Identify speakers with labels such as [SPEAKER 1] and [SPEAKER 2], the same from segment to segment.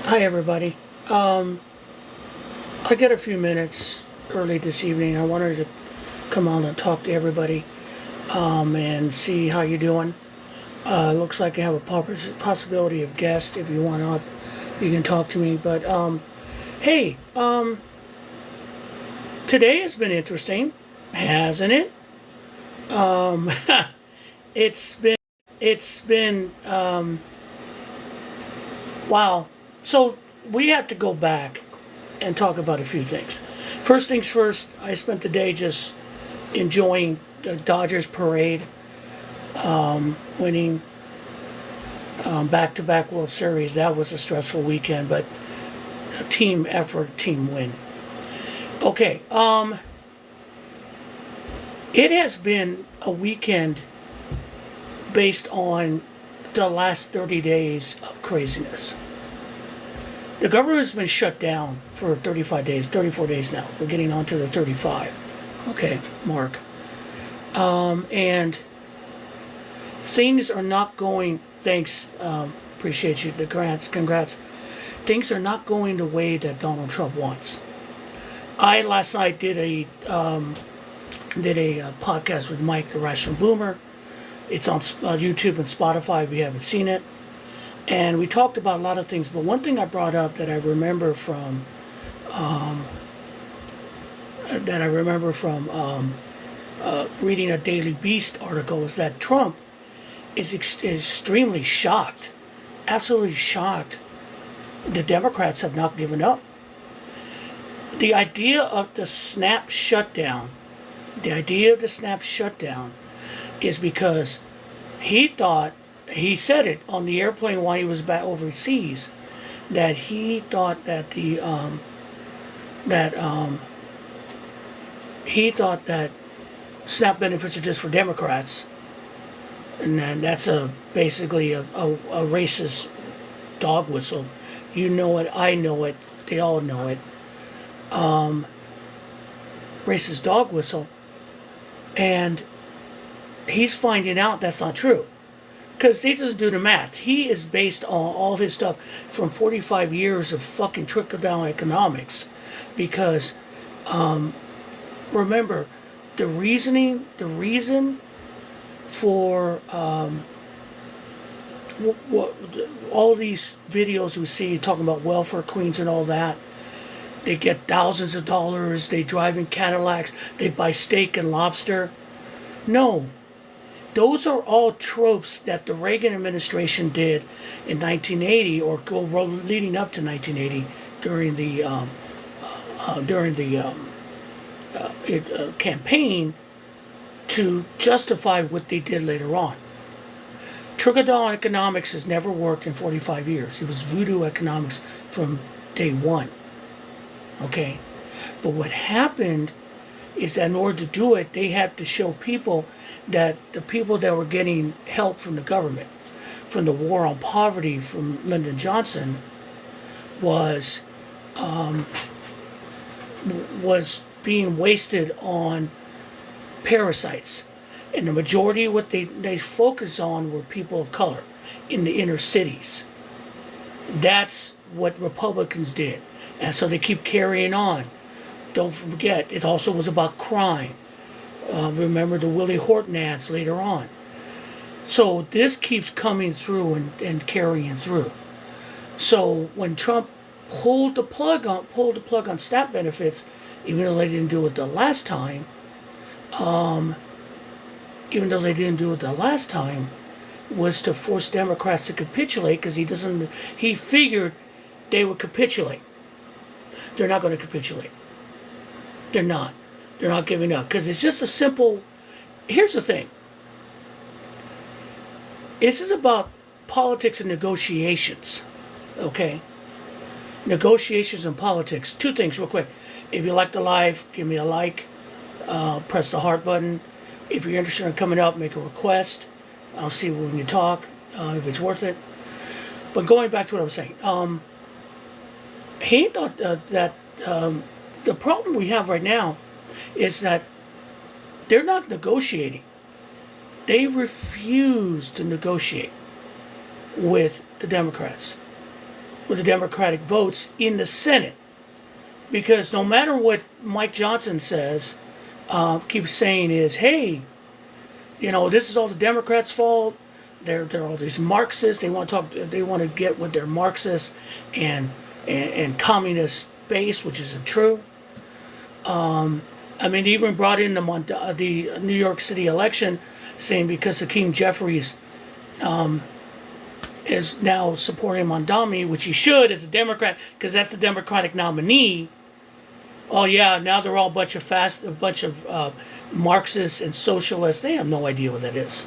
[SPEAKER 1] Hi, everybody. Um, I got a few minutes early this evening. I wanted to come on and talk to everybody and see how you're doing. Looks like I have a possibility of guest. If you want up, you can talk to me. But hey, today has been interesting, hasn't it? Um, it's been wow. So we have to go back and talk about a few things. First things first, I spent the day just enjoying the Dodgers parade, winning back-to-back World Series. That was a stressful weekend, but a team effort, team win. Okay, it has been a weekend based on the last 30 days of craziness. The government has been shut down for 35 days, 34 days now. We're getting on to the 35. Okay, mark. And things are not going, thanks, appreciate you, the congrats. Things are not going the way that Donald Trump wants. I last night did a podcast with Mike, the Rational Boomer. It's on YouTube and Spotify if you haven't seen it. And we talked about a lot of things, but one thing I brought up that I remember from reading a Daily Beast article is that Trump is extremely shocked, absolutely shocked. The Democrats have not given up. The idea of the snap shutdown, is because he said it on the airplane while he was back overseas, that he thought that SNAP benefits are just for Democrats, and then that's basically a racist dog whistle. You know it, I know it, they all know it. Racist dog whistle, and he's finding out that's not true. Because he doesn't do the math. He is based on all his stuff from 45 years of fucking trickle-down economics. Because, remember, the reason for all these videos we see talking about welfare queens and all that, they get thousands of dollars, they drive in Cadillacs, they buy steak and lobster. No. Those are all tropes that the Reagan administration did in 1980, or leading up to 1980, during the campaign to justify what they did later on. Trickle-down economics has never worked in 45 years. It was voodoo economics from day one. Okay, but what happened is that in order to do it, they had to show people that the people that were getting help from the government, from the war on poverty from Lyndon Johnson, was being wasted on parasites. And the majority of what they focused on were people of color in the inner cities. That's what Republicans did. And so they keep carrying on. Don't forget, it also was about crime. Remember the Willie Horton ads later on. So this keeps coming through and carrying through. So when Trump pulled the plug on SNAP benefits, even though they didn't do it the last time, was to force Democrats to capitulate, because he figured they would capitulate. They're not going to capitulate. They're not. They're not giving up. Because it's just a simple... Here's the thing. This is about politics and negotiations. Okay? Negotiations and politics. Two things real quick. If you like the live, give me a like. Press the heart button. If you're interested in coming up, make a request. I'll see when you talk, if it's worth it. But going back to what I was saying. He thought that the problem we have right now is that they're not negotiating. They refuse to negotiate with the Democrats. with the Democratic votes in the Senate. Because no matter what Mike Johnson says, keeps saying is, hey, this is all the Democrats' fault. They're all these Marxists. They want to talk. They want to get with their Marxist and communist base, which isn't true. They even brought in the New York City election, saying because Hakeem Jeffries is now supporting Mondami, which he should as a Democrat, because that's the Democratic nominee. Oh yeah, now they're all a bunch of Marxists and socialists. They have no idea what that is.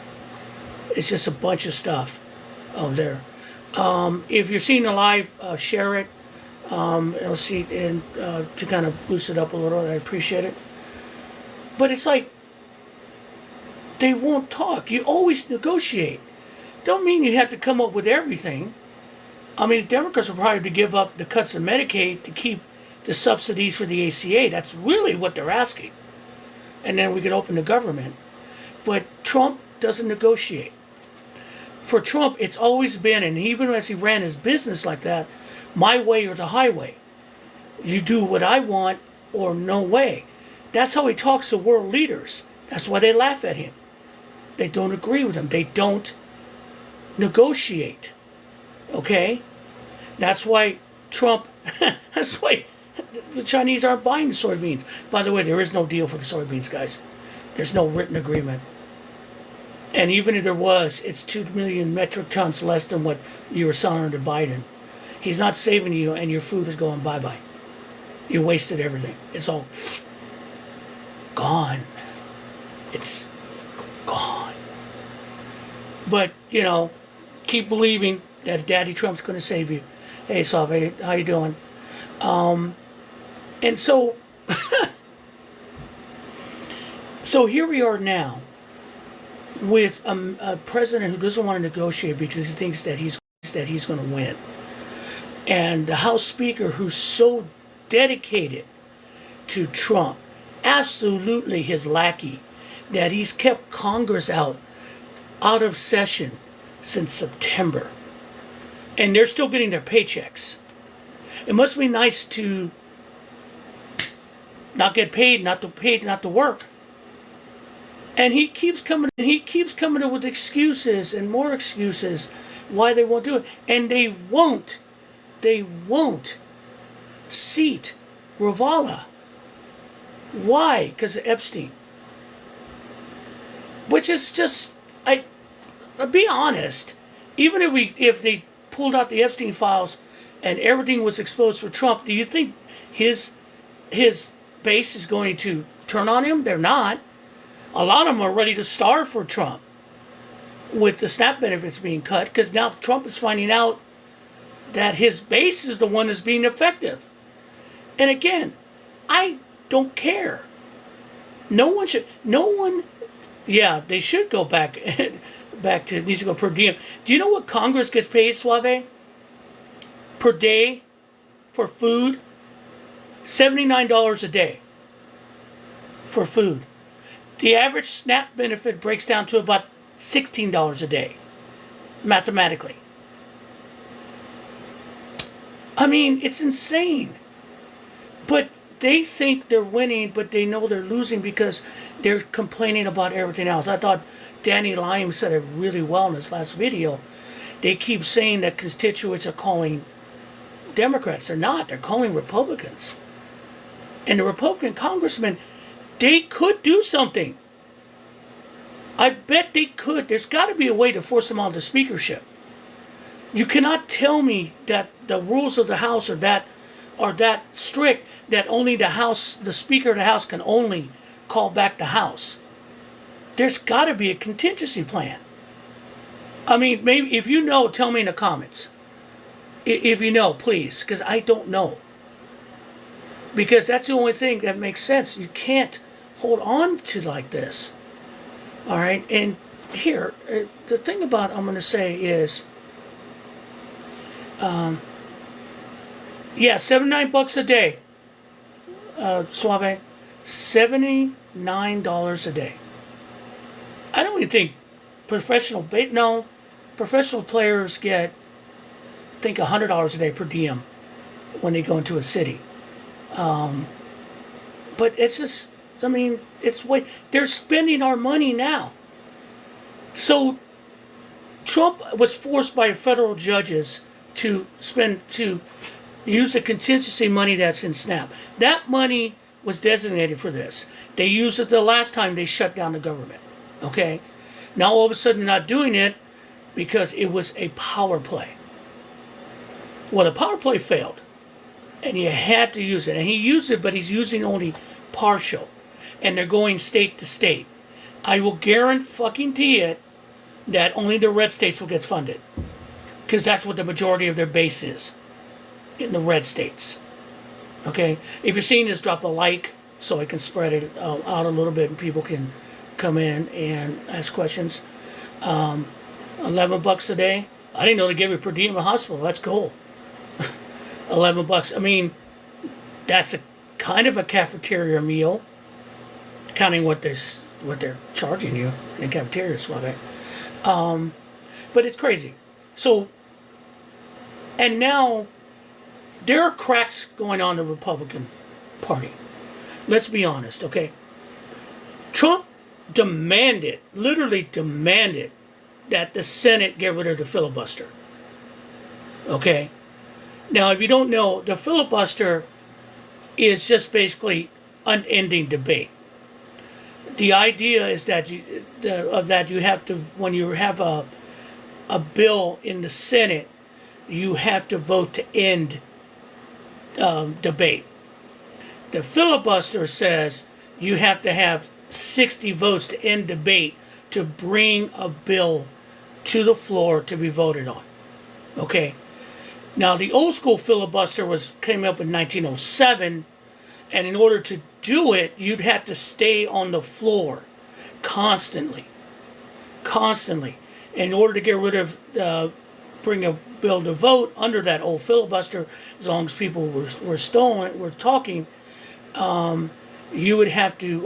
[SPEAKER 1] It's just a bunch of stuff out there. If you're seeing the live, share it. I'll see, and to kind of boost it up a little. I appreciate it. But it's like they won't talk. You always negotiate. Don't mean you have to come up with everything. The Democrats will probably have to give up the cuts in Medicaid to keep the subsidies for the ACA. That's really what they're asking. And then we could open the government. But Trump doesn't negotiate. For Trump, it's always been, and even as he ran his business like that, my way or the highway. You do what I want or no way. That's how he talks to world leaders. That's why they laugh at him. They don't agree with him. They don't negotiate. Okay? That's why Trump, that's why the Chinese aren't buying the soybeans. By the way, there is no deal for the soybeans, guys. There's no written agreement. And even if there was, it's 2 million metric tons less than what you were selling under Biden. He's not saving you, and your food is going bye-bye. You wasted everything. It's all gone. It's gone. But, keep believing that Daddy Trump's going to save you. Hey, Suave, how you doing? And so, so here we are now with a president who doesn't want to negotiate because he thinks that he's going to win. And the House Speaker who's so dedicated to Trump, absolutely his lackey, that he's kept Congress out of session since September. And they're still getting their paychecks. It must be nice to not get paid, not to work. And he keeps coming up with excuses and more excuses why they won't do it. And they won't seat Ravala. Why? Because of Epstein. Which is just, I'll be honest, even if they pulled out the Epstein files and everything was exposed for Trump, do you think his base is going to turn on him? They're not. A lot of them are ready to starve for Trump with the SNAP benefits being cut, because now Trump is finding out that his base is the one that's being effective. And again, I don't care. Yeah, they should go back to, needs to go per diem. Do you know what Congress gets paid, Suave? Per day for food? $79 a day for food. The average SNAP benefit breaks down to about $16 a day, mathematically. It's insane. But they think they're winning, but they know they're losing because they're complaining about everything else. I thought Danny Lyme said it really well in his last video. They keep saying that constituents are calling Democrats. They're not. They're calling Republicans. And the Republican congressmen, they could do something. I bet they could. There's got to be a way to force them on the speakership. You cannot tell me that the rules of the House are that strict that only the Speaker of the House can only call back the House. There's got to be a contingency plan. Maybe if you know, tell me in the comments. If you know, please, because I don't know. Because that's the only thing that makes sense. You can't hold on to like this. All right, and here, the thing about I'm going to say is, $79 a day, Suave, $79 a day. I don't even think professional players get think $100 a day per diem when they go into a city. But it's just, I mean, it's way they're spending our money now. So Trump was forced by federal judges to use the contingency money that's in SNAP. That money was designated for this. They used it the last time they shut down the government. Okay? Now all of a sudden not doing it because it was a power play. Well, the power play failed. And you had to use it. And he used it, but he's using only partial. And they're going state to state. I will guarantee it that only the red states will get funded. Because that's what the majority of their base is. In the red states. Okay? If you're seeing this, drop a like so I can spread it out a little bit and people can come in and ask questions. $11 a day. I didn't know they gave you per diem in a hospital. That's cool. $11. I mean, that's a kind of a cafeteria meal, counting what they're charging you in the cafeteria swap. But it's crazy. So, and now there are cracks going on in the Republican Party. Let's be honest, okay? Trump literally demanded that the Senate get rid of the filibuster. Okay? Now, if you don't know, the filibuster is just basically unending debate. The idea is that you have to, when you have a bill in the Senate, you have to vote to end debate. The filibuster says you have to have 60 votes to end debate to bring a bill to the floor to be voted on. Okay? Now, the old school filibuster came up in 1907, and in order to do it, you'd have to stay on the floor constantly. In order to get rid of, bring a bill to vote under that old filibuster, as long as people were talking, you would have to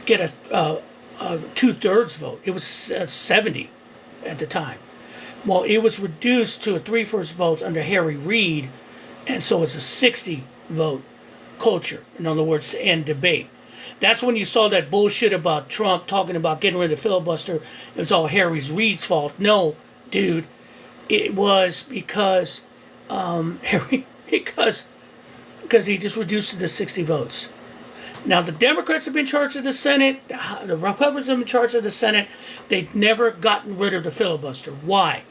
[SPEAKER 1] get a 2/3 vote. It was 70 at the time. Well, it was reduced to a 3/4 vote under Harry Reid, and so it's a 60 vote culture. In other words, to end debate. That's when you saw that bullshit about Trump talking about getting rid of the filibuster. It was all Harry Reid's fault. No, dude, it was because because he just reduced it to 60 votes. Now, the Democrats have been in charge of the Senate. The Republicans have been in charge of the Senate. They've never gotten rid of the filibuster. Why?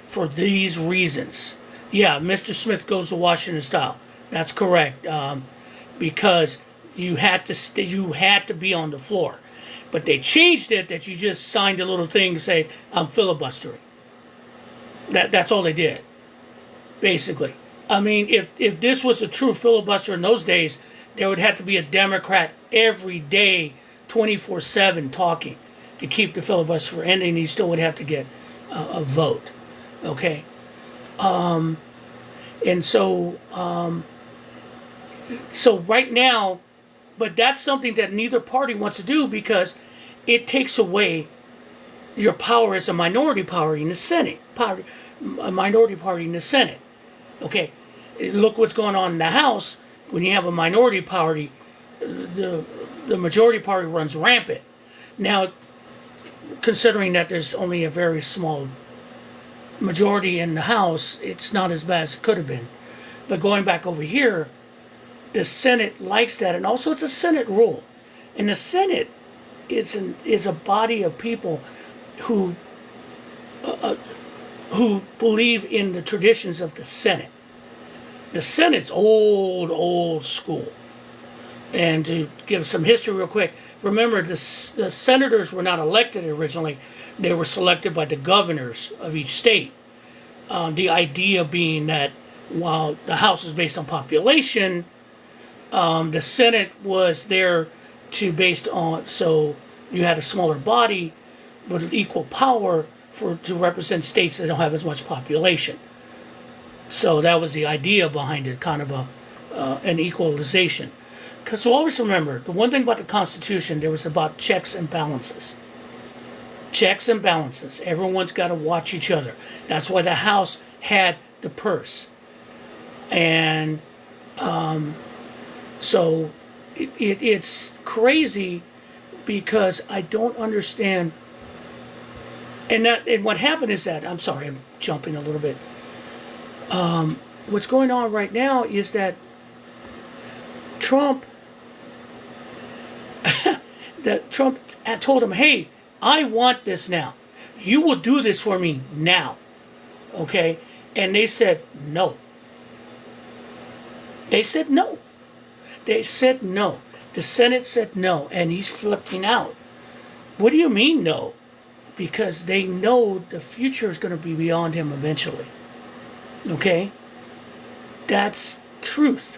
[SPEAKER 1] For these reasons. Yeah, Mr. Smith goes to Washington style. That's correct. Because you had to be on the floor. But they changed it that you just signed a little thing saying, I'm filibustering. That's all they did, basically. I mean, if this was a true filibuster in those days, there would have to be a Democrat every day, 24/7 talking to keep the filibuster from ending. You still would have to get a vote. Okay? And so right now, but that's something that neither party wants to do because it takes away your power as a minority party in the Senate. A minority party in the Senate. Okay? Look what's going on in the House. When you have a minority party, the majority party runs rampant. Now, considering that there's only a very small majority in the House, it's not as bad as it could have been. But going back over here, the Senate likes that, and also it's a Senate rule. And the Senate is a body of people who believe in the traditions of the Senate. The Senate's old school. And to give some history real quick, remember the senators were not elected originally. They were selected by the governors of each state. The idea being that while the House is based on population, the Senate was there so you had a smaller body with equal power to represent states that don't have as much population. So that was the idea behind it, kind of an equalization. Because always remember, the one thing about the Constitution, there was about checks and balances. Checks and balances. Everyone's got to watch each other. That's why the House had the purse. And so it's crazy because I don't understand. And what happened is that, I'm sorry, I'm jumping a little bit. What's going on right now is that Trump told him, hey, I want this now. You will do this for me now. Okay? And they said no. They said no. They said no. The Senate said no. And he's flipping out. What do you mean no? Because they know the future is going to be beyond him eventually. Okay? That's truth.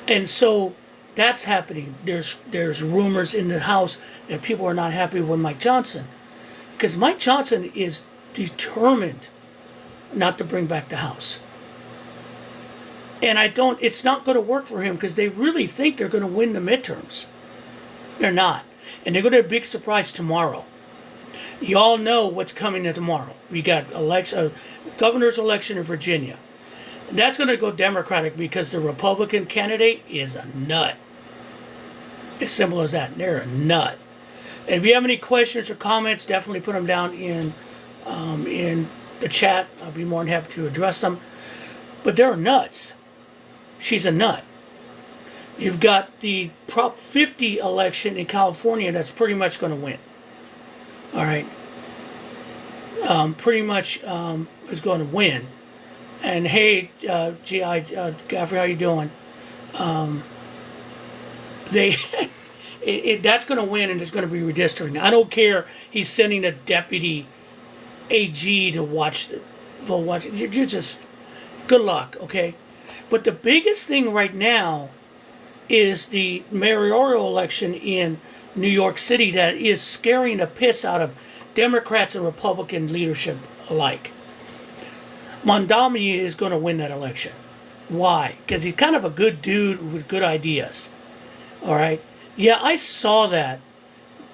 [SPEAKER 1] And so that's happening. There's rumors in the House that people are not happy with Mike Johnson. Because Mike Johnson is determined not to bring back the House. And it's not going to work for him because they really think they're going to win the midterms. They're not. And they're going to have a big surprise tomorrow. You all know what's coming tomorrow. We got governor's election in Virginia. And that's going to go Democratic because the Republican candidate is a nut. As simple as that. They're a nut. And if you have any questions or comments, definitely put them down in the chat. I'll be more than happy to address them. But they're nuts. She's a nut. You've got the Prop 50 election in California that's pretty much going to win. All right. Pretty much is going to win. And hey, G.I. Gaffrey, how you doing? That's going to win, and it's going to be redistricting. I don't care. He's sending a deputy AG to watch the vote. You're just good luck, okay? But the biggest thing right now is the mayoral election in New York City that is scaring the piss out of Democrats and Republican leadership alike. Mondami is going to win that election. Why? Because he's kind of a good dude with good ideas. All right? Yeah, I saw that.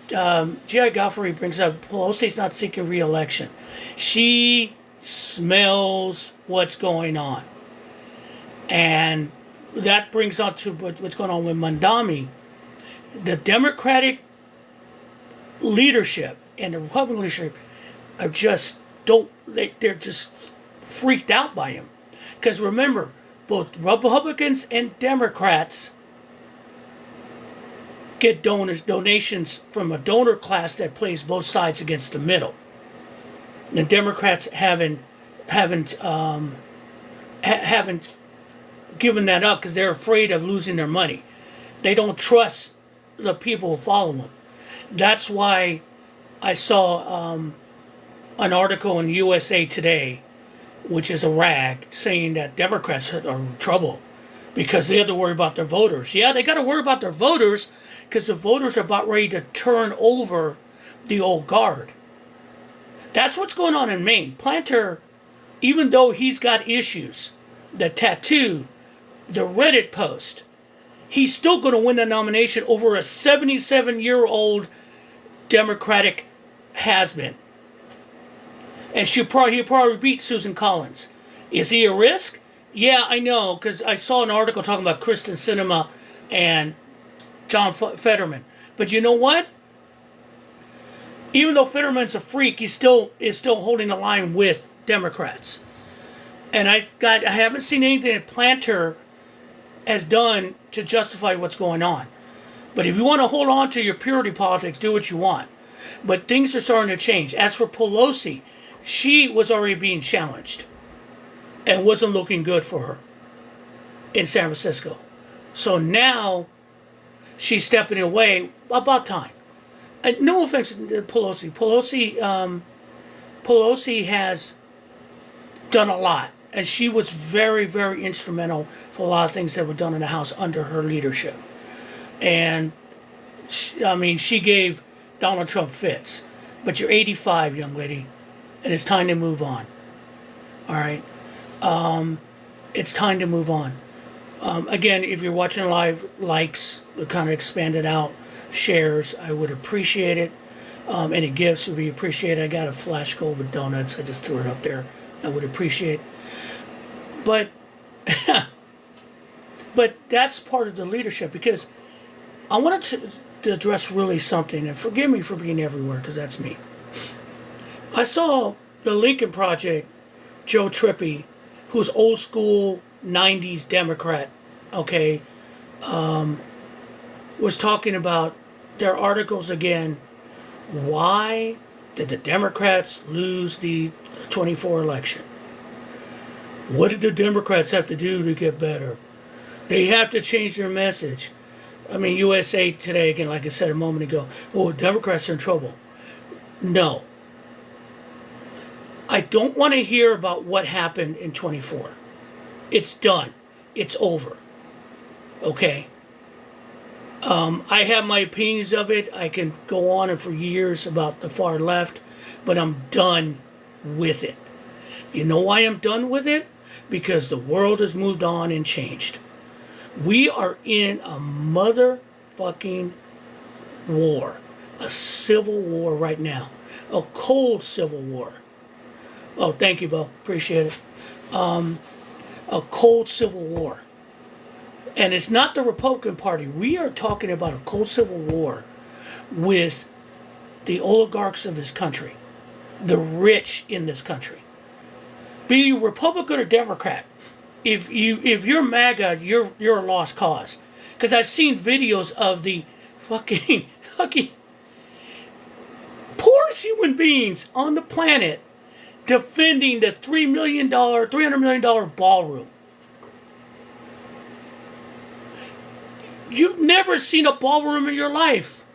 [SPEAKER 1] G.I. Godfrey brings up Pelosi's not seeking re-election. She smells what's going on. And that brings on to what's going on with Mondami. The Democratic leadership and the Republican leadership are just they're just freaked out by him. Because remember, both Republicans and Democrats get donations from a donor class that plays both sides against the middle. And the Democrats haven't given that up because they're afraid of losing their money. They don't trust the people who follow them. That's why I saw an article in USA Today, which is a rag, saying that Democrats are in trouble because they have to worry about their voters. Yeah, they got to worry about their voters because the voters are about ready to turn over the old guard. That's what's going on in Maine. Planter, even though he's got issues, the tattoo, the Reddit post, he's still going to win the nomination over a 77-year-old Democratic has-been. And he'll probably beat Susan Collins. Is he a risk? Yeah, I know, because I saw an article talking about Kristen Sinema and John Fetterman. But you know what? Even though Fetterman's a freak, he still holding the line with Democrats. And I haven't seen anything that Planter has done to justify what's going on. But if you want to hold on to your purity politics, do what you want. But things are starting to change. As for Pelosi, she was already being challenged and wasn't looking good for her in San Francisco. So now she's stepping away. About time. And no offense to Pelosi. Pelosi has done a lot. And she was very, very instrumental for a lot of things that were done in the House under her leadership. And, she gave Donald Trump fits. But you're 85, young lady, and it's time to move on. All right? It's time to move on. Again, if you're watching live, likes, kind of expanded out, shares, I would appreciate it. Any gifts would be appreciated. I got a flash gold with donuts. I just threw it up there. I would appreciate. But, but that's part of the leadership, because I wanted to address really something, and forgive me for being everywhere, because that's me. I saw the Lincoln Project, Joe Trippi, who's old school 90s Democrat, okay, was talking about their articles again. Why did the Democrats lose the 24 election? What did the Democrats have to do to get better? They have to change their message. I mean, USA Today, again, like I said a moment ago, oh, Democrats are in trouble. No. I don't want to hear about what happened in 24. It's done. It's over. Okay? I have my opinions of it. I can go on and for years about the far left, but I'm done with it. You know why I'm done with it? Because the world has moved on and changed. We are in a motherfucking war. A civil war right now. A cold civil war. Oh, thank you, Bo. Appreciate it. A cold civil war. And it's not the Republican Party. We are talking about a cold civil war with the oligarchs of this country, the rich in this country. Be you Republican or Democrat, if you're MAGA, you're a lost cause. Because I've seen videos of the fucking poorest human beings on the planet defending the $300 million ballroom. You've never seen a ballroom in your life.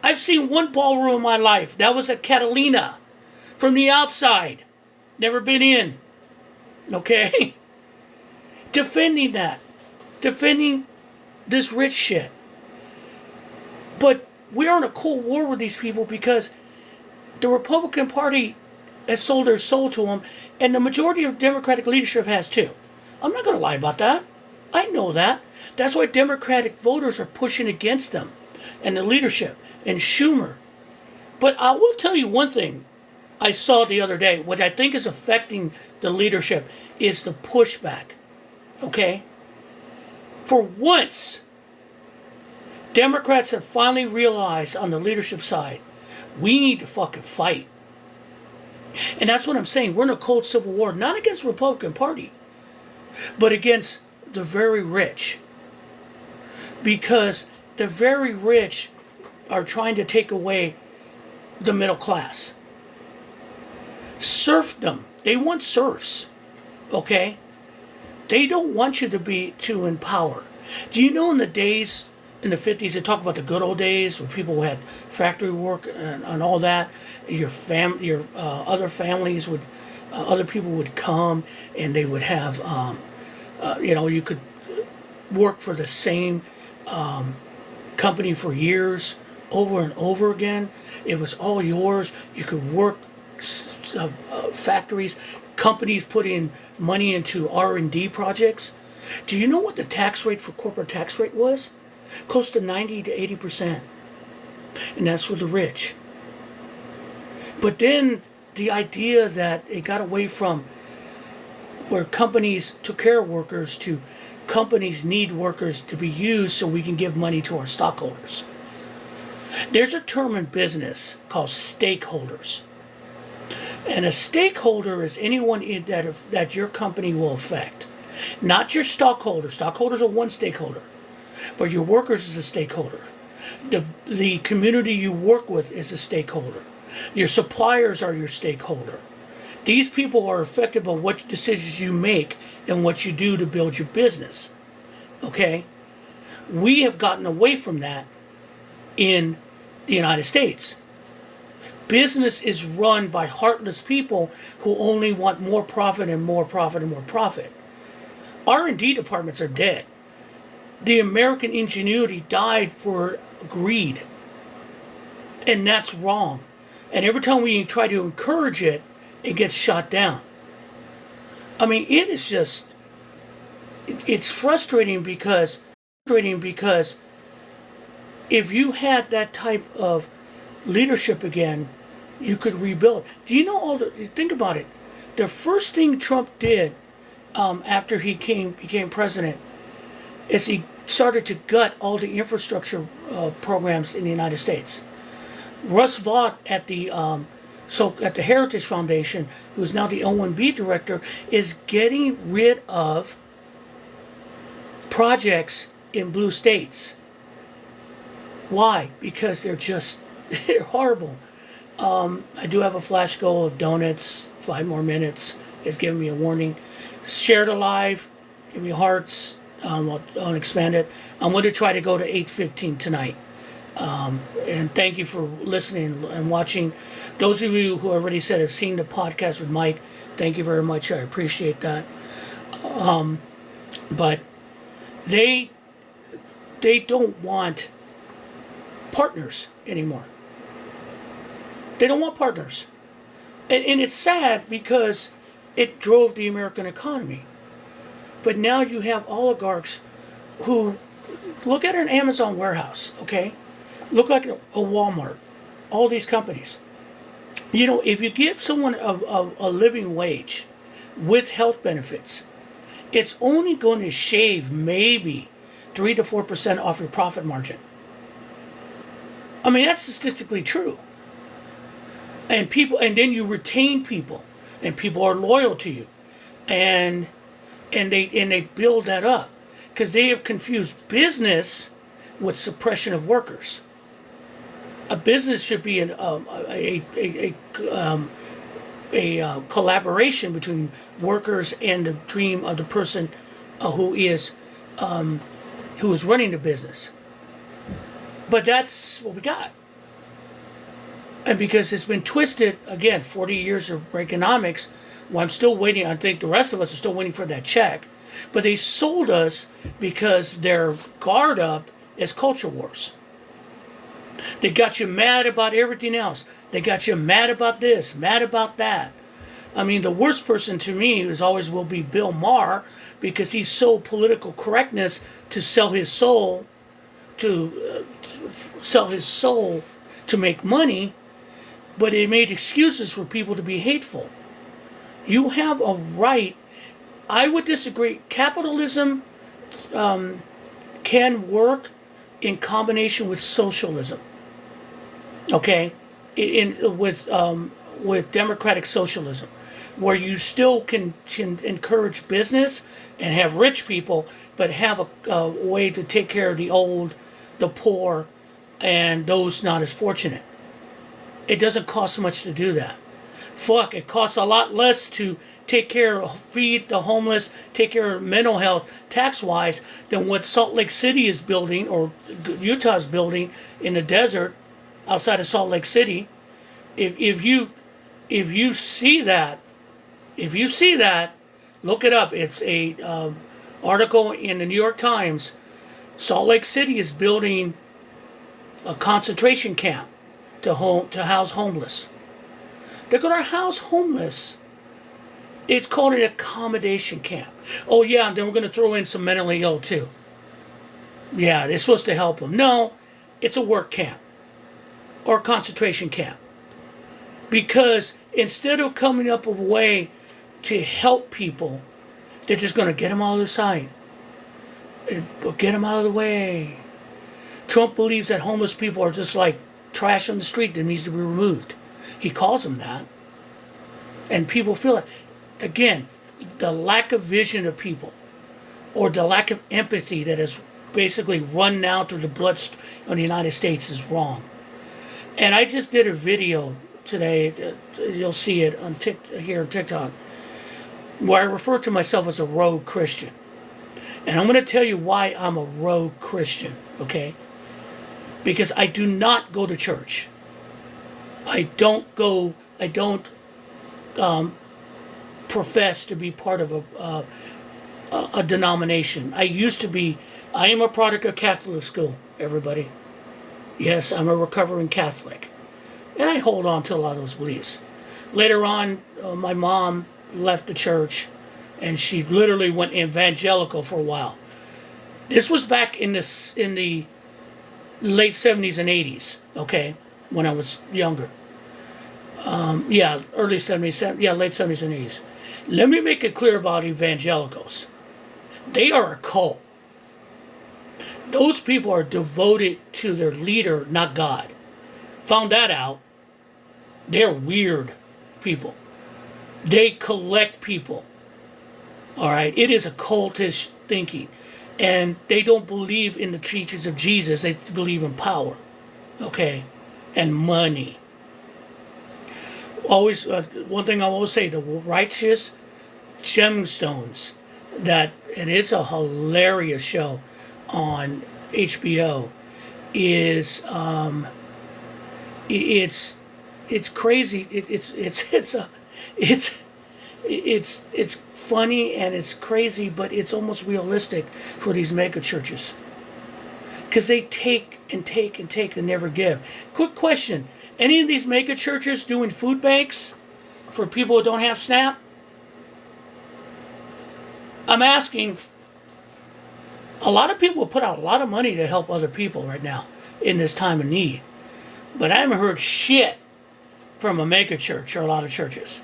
[SPEAKER 1] I've seen one ballroom in my life. That was at Catalina. From the outside. Never been in. Okay? Defending that. Defending this rich shit. But we're in a cold war with these people because the Republican Party has sold their soul to them, and the majority of Democratic leadership has too. I'm not going to lie about that. I know that. That's why Democratic voters are pushing against them and the leadership and Schumer. But I will tell you one thing I saw the other day. What I think is affecting the leadership is the pushback. Okay? For once, Democrats have finally realized on the leadership side, we need to fucking fight. And that's what I'm saying. We're in a cold civil war, not against the Republican Party, but against the very rich. Because the very rich are trying to take away the middle class. Serfdom. They want serfs. Okay? They don't want you to empower. Do you know in the days, in the 50s, they talk about the good old days where people had factory work and all that. Your other families would, other people would come and they would have, you could work for the same company for years, over and over again. It was all yours. You could work factories, companies put in money into R&D projects. Do you know what the tax rate for corporate tax rate was? Close to 90 to 80%. And that's for the rich. But then the idea that it got away from where companies took care of workers to companies need workers to be used so we can give money to our stockholders. There's a term in business called stakeholders. And a stakeholder is anyone that your company will affect. Not your stockholders. Stockholders are one stakeholder. But your workers is a stakeholder. The community you work with is a stakeholder. Your suppliers are your stakeholder. These people are affected by what decisions you make and what you do to build your business. Okay? We have gotten away from that in the United States. Business is run by heartless people who only want more profit and more profit and more profit. R&D departments are dead. The American ingenuity died for greed. And that's wrong. And every time we try to encourage it, it gets shot down. I mean, it is just it's frustrating because if you had that type of leadership again, you could rebuild. Do you know think about it. The first thing Trump did after he became president is he started to gut all the infrastructure programs in the United States. Russ Vought at the Heritage Foundation, who's now the O1B director, is getting rid of projects in blue states. Why? Because they're horrible. I do have a flash goal of donuts. 5 more minutes is giving me a warning. Share it live. Give me hearts. I'll expand it. I'm going to try to go to 8:15 tonight. And thank you for listening and watching. Those of you who already said have seen the podcast with Mike, thank you very much. I appreciate that. But they don't want partners anymore. They don't want partners. And it's sad because it drove the American economy. But now you have oligarchs who look at an Amazon warehouse, okay? Look like a Walmart. All these companies. You know, if you give someone a living wage with health benefits, it's only going to shave maybe 3 to 4% off your profit margin. I mean, that's statistically true. And then you retain people, and people are loyal to you, and they build that up because they have confused business with suppression of workers. A business should be a collaboration between workers and the dream of the person who is running the business. But that's what we got. And because it's been twisted, again, 40 years of Reaganomics, well, I'm still waiting. I think the rest of us are still waiting for that check. But they sold us because their guard up is culture wars. They got you mad about everything else. They got you mad about this, mad about that. I mean, the worst person to me will be Bill Maher, because he sold political correctness to sell his soul, to make money, but it made excuses for people to be hateful. You have a right. I would disagree. Capitalism can work in combination with socialism. Okay, with democratic socialism, where you still can encourage business and have rich people, but have a way to take care of the old, the poor, and those not as fortunate. It doesn't cost much to do that. It costs a lot less to feed the homeless, take care of mental health tax-wise than what Salt Lake City is building, or Utah is building in the desert outside of Salt Lake City. If you see that, look it up. It's a article in the New York Times. Salt Lake City is building a concentration camp to house homeless. They're going to house homeless. It's called an accommodation camp. Oh yeah, and then we're going to throw in some mentally ill too. Yeah, they're supposed to help them. No, it's a work camp or a concentration camp. Because instead of coming up with a way to help people, they're just going to get them out of the sight. Get them out of the way. Trump believes that homeless people are just like trash on the street that needs to be removed. He calls them that. And people feel it. Again, the lack of vision of people, or the lack of empathy that has basically run now through the bloodstream of the United States is wrong. And I just did a video today, you'll see it on TikTok, where I refer to myself as a rogue Christian. And I'm going to tell you why I'm a rogue Christian, okay? Because I do not go to church. I don't profess to be part of a denomination. I am a product of Catholic school, everybody. Yes, I'm a recovering Catholic. And I hold on to a lot of those beliefs. Later on, my mom left the church, and she literally went evangelical for a while. This was back in the late 70s and 80s, okay, when I was younger. Yeah, early 70s, yeah, late 70s and 80s. Let me make it clear about evangelicals. They are a cult. Those people are devoted to their leader, not God. Found that out. They're weird people. They collect people. All right, it is a cultish thinking. And they don't believe in the teachings of Jesus. They believe in power, okay, and money. Always, one thing I will say: the Righteous Gemstones. And it's a hilarious show on HBO. Is it's crazy. It's funny and it's crazy, but it's almost realistic for these mega churches, because they take and take and take and never give. Quick question: any of these mega churches doing food banks for people who don't have SNAP? I'm asking. A lot of people put out a lot of money to help other people right now in this time of need, but I haven't heard shit from a mega church or a lot of churches.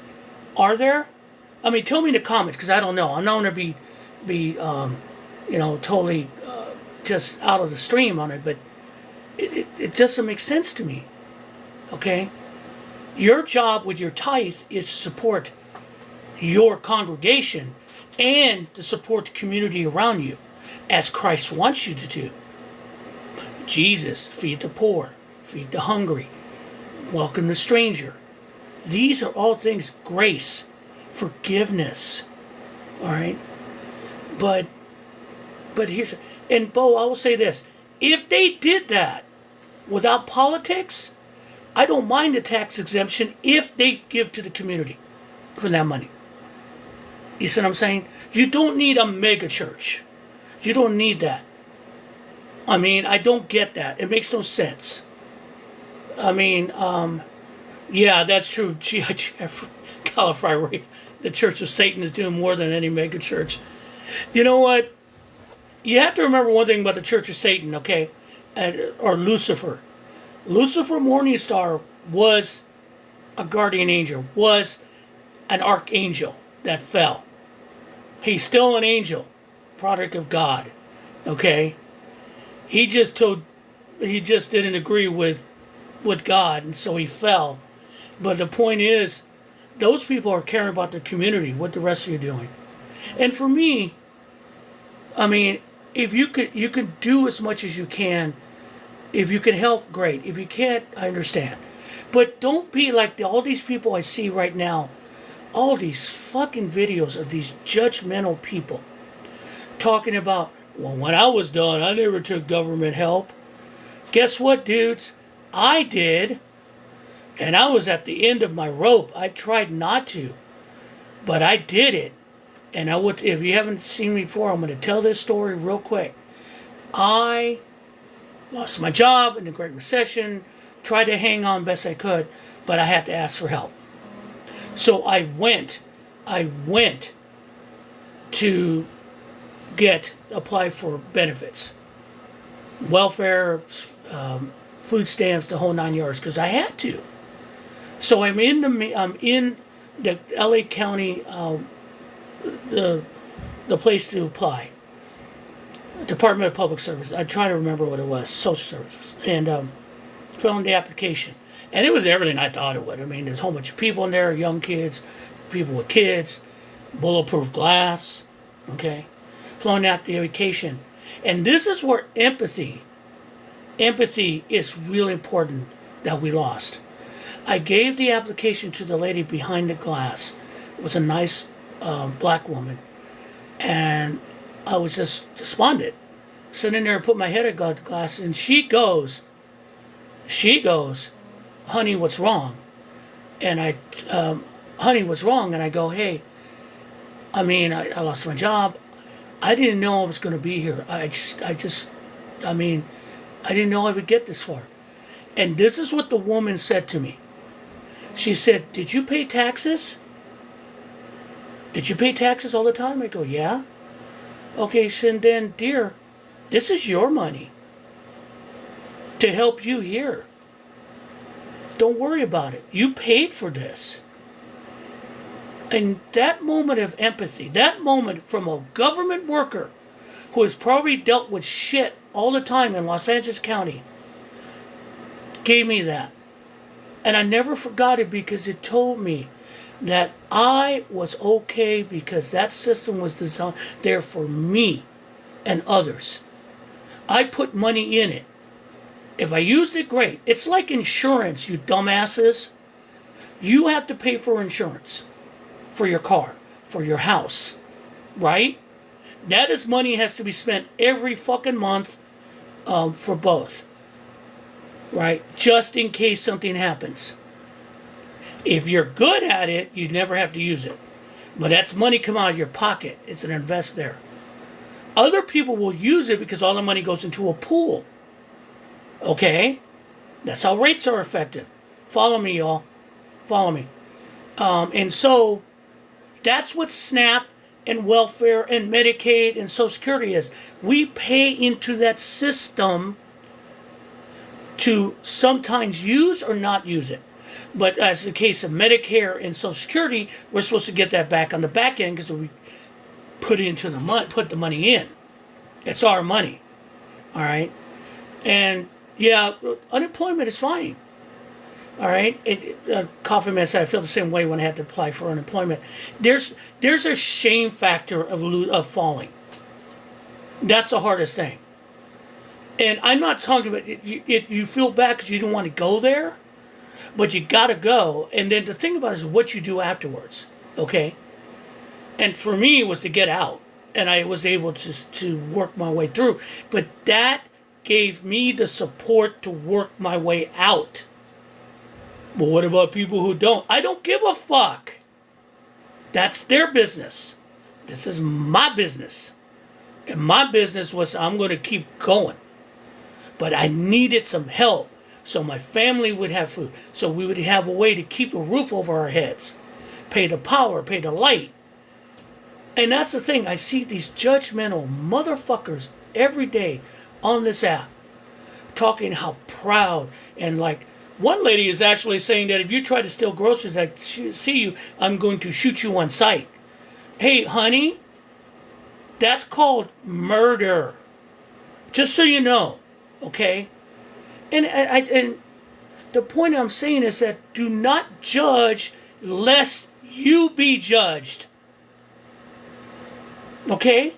[SPEAKER 1] Are there? I mean, tell me in the comments, because I don't know. I'm not going to be totally just out of the stream on it, but it doesn't make sense to me. Okay? Your job with your tithe is to support your congregation and to support the community around you, as Christ wants you to do. Jesus, feed the poor, feed the hungry, welcome the stranger. These are all things, grace, forgiveness. All right? But and Bo, I will say this. If they did that without politics, I don't mind the tax exemption if they give to the community for that money. You see what I'm saying? You don't need a mega church. You don't need that. I mean, I don't get that. It makes no sense. I mean, yeah, that's true. G.I. Jeff, Calify Race. The Church of Satan is doing more than any mega church. You know what? You have to remember one thing about the Church of Satan, okay? Or Lucifer. Lucifer Morningstar was a guardian angel, was an archangel that fell. He's still an angel, product of God, okay? He just didn't agree with God, and so he fell. But the point is, those people are caring about the community, what the rest of you are doing. And for me, I mean, if you can do as much as you can. If you can help, great. If you can't, I understand. But don't be like all these people I see right now, all these fucking videos of these judgmental people talking about, well, when I was done, I never took government help. Guess what, dudes? I did. And I was at the end of my rope. I tried not to, but I did it. And if you haven't seen me before, I'm going to tell this story real quick. I lost my job in the Great Recession, tried to hang on best I could, but I had to ask for help. So I went to apply for benefits, welfare, food stamps, the whole 9 yards, because I had to. So I'm in the LA County, the place to apply, Department of Public Service. I try to remember what it was, Social Services, and fill in the application. And it was everything I thought it would. I mean, there's a whole bunch of people in there, young kids, people with kids, bulletproof glass, okay, filling out the application. And this is where empathy is really important that we lost. I gave the application to the lady behind the glass. It was a nice black woman. And I was just despondent. Sitting there and put my head against the glass, and she goes, honey, what's wrong? And honey, what's wrong? And I go, hey, I mean, I lost my job. I didn't know I was going to be here. I didn't know I would get this far. And this is what the woman said to me. She said, did you pay taxes? Did you pay taxes all the time? I go, yeah. Okay, so then, dear, this is your money to help you here. Don't worry about it. You paid for this. And that moment of empathy, that moment from a government worker who has probably dealt with shit all the time in Los Angeles County, gave me that. And I never forgot it because it told me that I was okay because that system was designed there for me and others. I put money in it. If I used it, great. It's like insurance, you dumbasses. You have to pay for insurance for your car, for your house, right? That is money has to be spent every fucking month for both, right? Just in case something happens. If you're good at it, you never have to use it. But that's money come out of your pocket. It's an invest there. Other people will use it because all the money goes into a pool. Okay? That's how rates are effective. Follow me, y'all. Follow me. And so, that's what SNAP and welfare and Medicaid and Social Security is. We pay into that system to sometimes use or not use it. But as the case of Medicare and Social Security, we're supposed to get that back on the back end because we put the money in. It's our money. All right? And yeah, unemployment is fine. All right? Coffee Man said I feel the same way when I had to apply for unemployment. There's a shame factor of falling. That's the hardest thing. And I'm not talking about you feel bad because you don't want to go there, but you got to go. And then the thing about it is what you do afterwards. Okay? And for me, it was to get out. And I was able to work my way through. But that gave me the support to work my way out. But what about people who don't? I don't give a fuck. That's their business. This is my business. And my business was I'm going to keep going. But I needed some help so my family would have food. So we would have a way to keep a roof over our heads. Pay the power, pay the light. And that's the thing. I see these judgmental motherfuckers every day on this app talking how proud and like one lady is actually saying that if you try to steal groceries, I see you, I'm going to shoot you on sight. Hey, honey, that's called murder. Just so you know, okay? And the point I'm saying is that do not judge lest you be judged. Okay?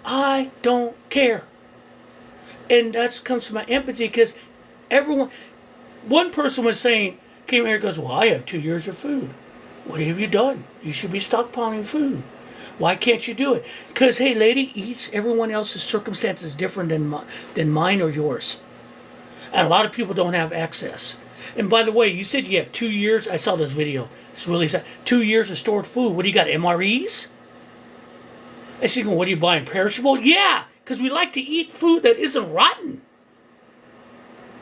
[SPEAKER 1] I don't care. And that comes from my empathy because one person was saying, came here and goes, well, I have 2 years of food. What have you done? You should be stockpiling food. Why can't you do it? Because, hey, lady, everyone else's circumstances different than mine or yours. And a lot of people don't have access. And by the way, you said you have 2 years. I saw this video. It's really sad. 2 years of stored food. What do you got, MREs? I said, what are you buying, perishable? Yeah, because we like to eat food that isn't rotten.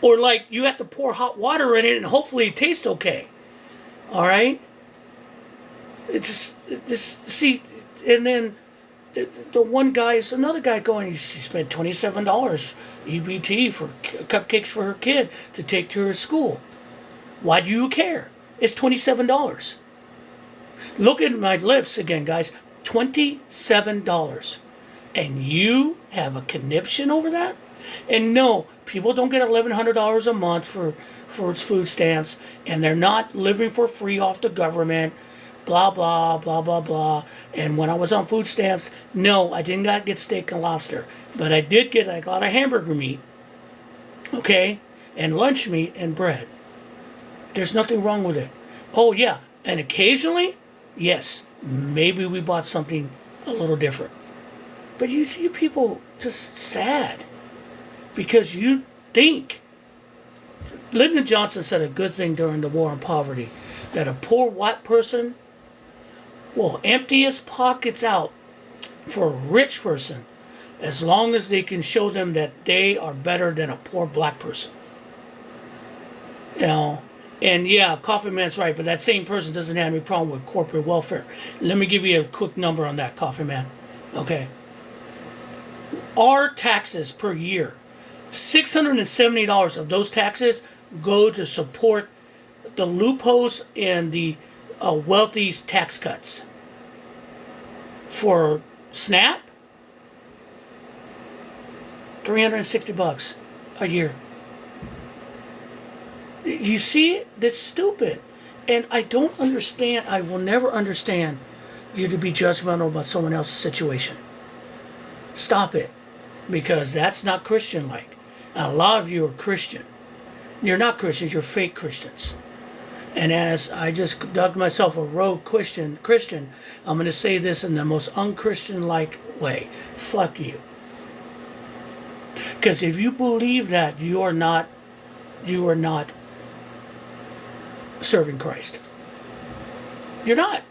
[SPEAKER 1] Or like you have to pour hot water in it and hopefully it tastes okay. All right? It's just see, and then the one guy is another guy going, she spent $27 EBT for cupcakes for her kid to take to her school. Why do you care? It's $27. Look at my lips again, guys. $27. And you have a conniption over that? And no, people don't get $1,100 a month for food stamps, and they're not living for free off the government, blah, blah, blah, blah, blah. And when I was on food stamps, no, I did not get steak and lobster, but I did get a lot of hamburger meat, okay, and lunch meat and bread. There's nothing wrong with it. Oh, yeah, and occasionally, yes, maybe we bought something a little different. But you see people just sad because you think. Lyndon Johnson said a good thing during the war on poverty, that a poor white person will empty his pockets out for a rich person as long as they can show them that they are better than a poor black person. You know, And yeah, Coffee Man's right, but that same person doesn't have any problem with corporate welfare. Let me give you a quick number on that, Coffee Man. Okay. Our taxes per year, $670 of those taxes go to support the loopholes and the wealthy's tax cuts. For SNAP, $360 a year. You see it? That's stupid. And I don't understand, I will never understand you to be judgmental about someone else's situation. Stop it. Because that's not Christian like. A lot of you are Christian. You're not Christians, you're fake Christians. And as I just dug myself a rogue Christian, I'm going to say this in the most unchristian like way. Fuck you. Because if you believe that, you are not serving Christ. You're not.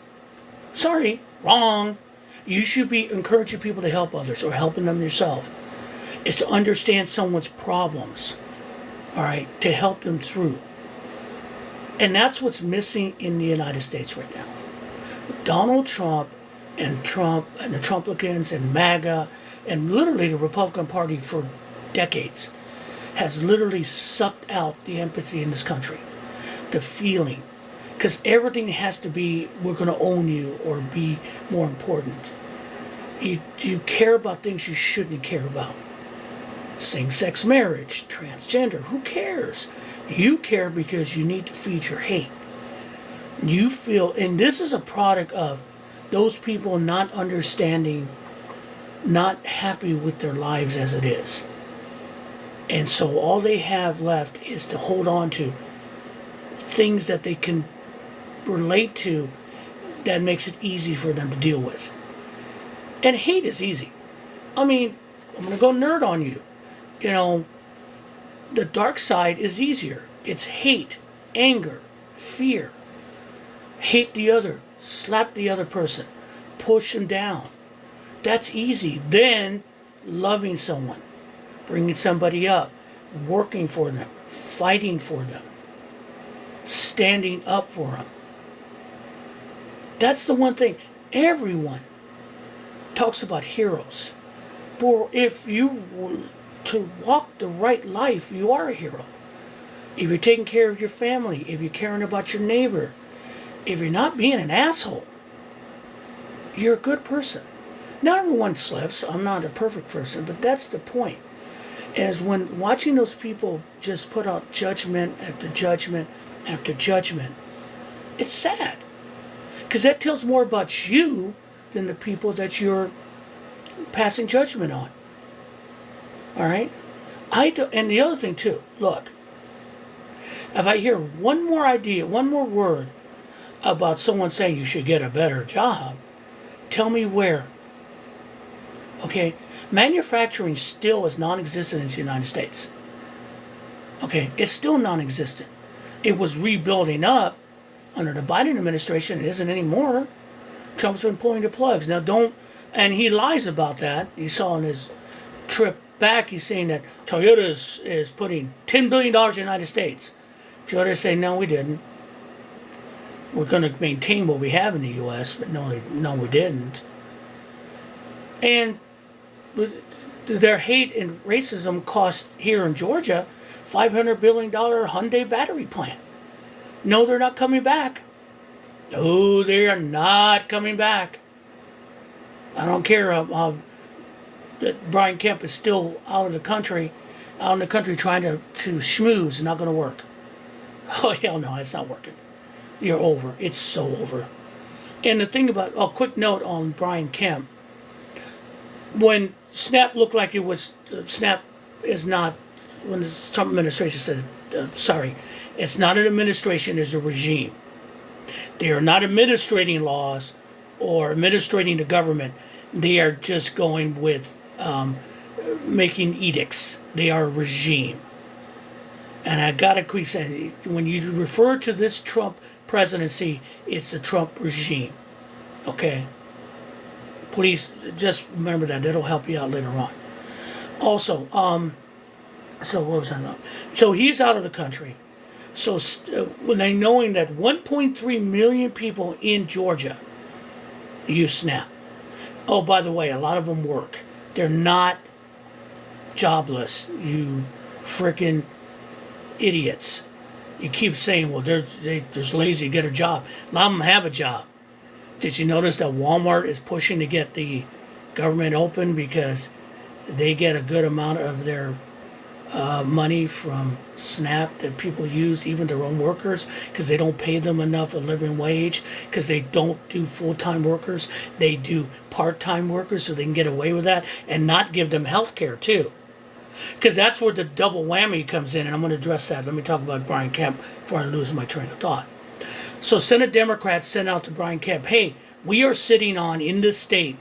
[SPEAKER 1] Sorry, wrong. You should be encouraging people to help others or helping them yourself. Is to understand someone's problems, all right, to help them through. And that's what's missing in the United States right now. Donald Trump and the Trumplicans and MAGA and literally the Republican Party for decades has literally sucked out the empathy in this country, the feeling, because everything has to be, we're going to own you or be more important. You care about things you shouldn't care about. Same-sex marriage, transgender, who cares? You care because you need to feed your hate. You feel, and this is a product of those people not understanding, not happy with their lives as it is. And so all they have left is to hold on to things that they can relate to that makes it easy for them to deal with. And hate is easy. I mean, I'm going to go nerd on you. You know, the dark side is easier. It's hate, anger, fear. Hate the other, slap the other person, push them down. That's easy. Then loving someone, bringing somebody up, working for them, fighting for them, standing up for them. That's the one thing. Everyone talks about heroes. But if you were to walk the right life, you are a hero. If you're taking care of your family, if you're caring about your neighbor, if you're not being an asshole, you're a good person. Not everyone slips. I'm not a perfect person, but that's the point. As when watching those people just put out judgment after judgment after judgment, it's sad. Because that tells more about you than the people that you're passing judgment on. All right? And the other thing too, look, if I hear one more idea, one more word about someone saying you should get a better job, tell me where. Okay? Manufacturing still is non-existent in the United States. Okay? It's still non-existent. It was rebuilding up under the Biden administration. It isn't anymore. Trump's been pulling the plugs. Now and he lies about that. You saw on his trip back, he's saying that Toyota is putting $10 billion in the United States. Toyota is saying, no, we didn't. We're going to maintain what we have in the U.S., but no, we didn't. And their hate and racism cost here in Georgia $500 billion Hyundai battery plant. No, they're not coming back. No, they are not coming back. I don't care how that Brian Kemp is still out in the country trying to schmooze. It's not going to work. Oh, hell no, it's not working. You're over. It's so over. And the thing about, quick note on Brian Kemp. When SNAP looked like it was, SNAP is not, when the Trump administration said, sorry, it's not an administration, it's a regime. They are not administrating laws or administrating the government. They are just going with making edicts. They are a regime. And I gotta keep saying, when you refer to this Trump presidency, it's the Trump regime. Okay? Please just remember that. That'll help you out later on. Also, so what was I about? So he's out of the country. So when they knowing that 1.3 million people in Georgia use SNAP. Oh, by the way, a lot of them work. They're not jobless. You freaking idiots. You keep saying, well, they're just lazy to get a job. A lot of them have a job. Did you notice that Walmart is pushing to get the government open because they get a good amount of their money from SNAP that people use, even their own workers, because they don't pay them enough a living wage, because they don't do full-time workers. They do part-time workers so they can get away with that and not give them health care too. Because that's where the double whammy comes in, and I'm going to address that. Let me talk about Brian Kemp before I lose my train of thought. So Senate Democrats sent out to Brian Kemp, hey, we are sitting on, in this state,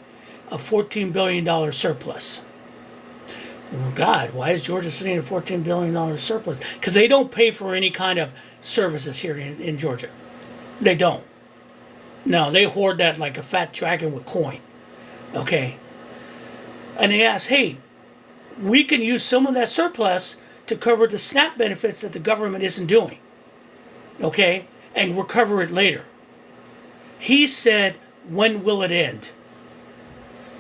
[SPEAKER 1] a $14 billion surplus. Well, God, why is Georgia sitting at a $14 billion surplus? Because they don't pay for any kind of services here in Georgia. They don't. No, they hoard that like a fat dragon with coin. Okay? And they ask, hey, we can use some of that surplus to cover the SNAP benefits that the government isn't doing. Okay? And recover it later. He said, when will it end?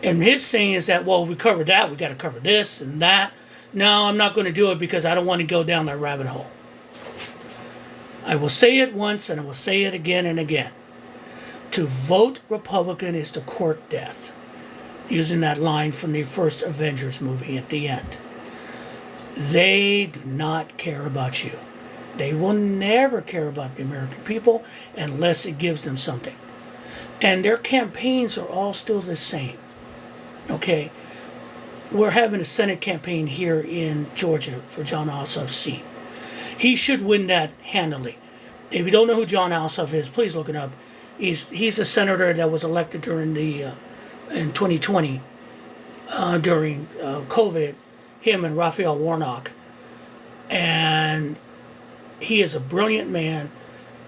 [SPEAKER 1] And his saying is that, well, we covered that, we got to cover this and that. No, I'm not going to do it because I don't want to go down that rabbit hole. I will say it once and I will say it again and again. To vote Republican is to court death. Using that line from the first Avengers movie at the end. They do not care about you. They will never care about the American people unless it gives them something. And their campaigns are all still the same. Okay? We're having a Senate campaign here in Georgia for John Ossoff's seat. He should win that handily. If you don't know who John Ossoff is, please look it up. He's a senator that was elected during in 2020 during COVID, him and Raphael Warnock. And he is a brilliant man.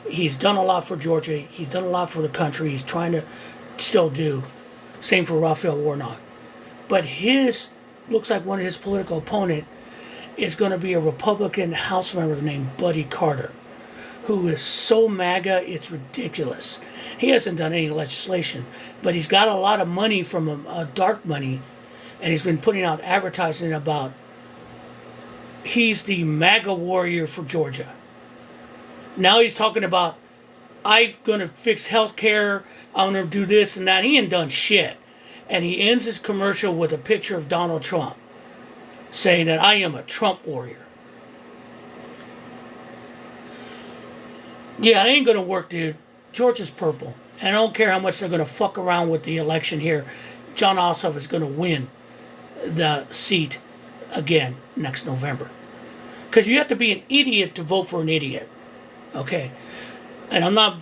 [SPEAKER 1] He's done a lot for Georgia. He's done a lot for the country. He's trying to still do. Same for Raphael Warnock. But looks like one of his political opponent is going to be a Republican House member named Buddy Carter, who is so MAGA, it's ridiculous. He hasn't done any legislation, but he's got a lot of money from dark money, and he's been putting out advertising about he's the MAGA warrior for Georgia. Now he's talking about, I'm going to fix health care, I'm going to do this and that. He ain't done shit. And he ends his commercial with a picture of Donald Trump, saying that I am a Trump warrior. Yeah, it ain't going to work, dude. Georgia's purple. And I don't care how much they're going to fuck around with the election here. John Ossoff is going to win the seat again next November. Because you have to be an idiot to vote for an idiot. Okay? And I'm not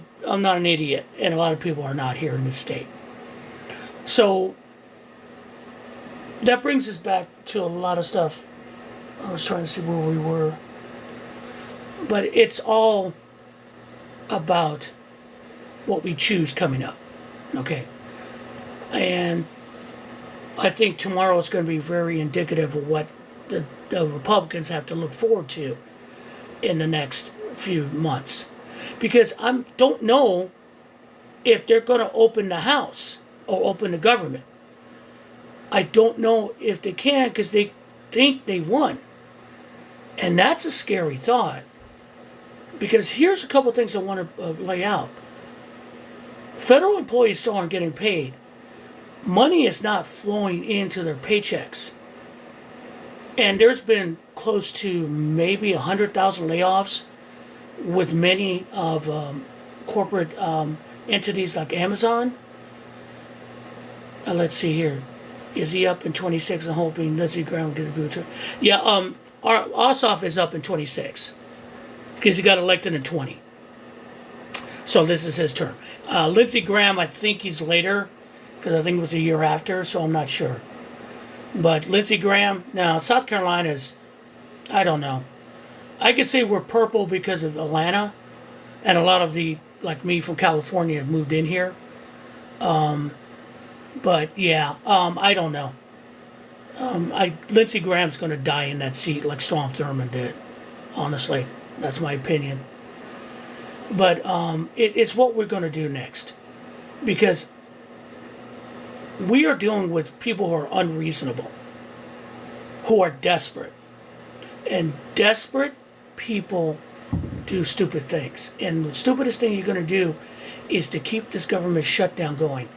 [SPEAKER 1] an idiot. And a lot of people are not here in this state. So, that brings us back to a lot of stuff. I was trying to see where we were. But it's all about what we choose coming up. Okay? And I think tomorrow is going to be very indicative of what the Republicans have to look forward to in the next few months. Because I don't know if they're going to open the House or open the government. I don't know if they can because they think they won. And that's a scary thought. Because here's a couple of things I want to lay out. Federal employees still aren't getting paid. Money is not flowing into their paychecks. And there's been close to maybe 100,000 layoffs with many of corporate entities like Amazon. Let's see here. Is he up in 26? I'm hoping Lindsey Graham will get a boot. Yeah, Ossoff is up in 26 because he got elected in 20. So this is his term. Lindsey Graham, I think he's later because I think it was a year after, so I'm not sure. But Lindsey Graham, now South Carolina is, I don't know. I could say we're purple because of Atlanta, and a lot of the, like me from California, have moved in here. But yeah, I don't know. Lindsey Graham's going to die in that seat like Strom Thurmond did. Honestly, that's my opinion. But it's what we're going to do next, because we are dealing with people who are unreasonable, who are desperate, and desperate people do stupid things. And the stupidest thing you're going to do is to keep this government shutdown going.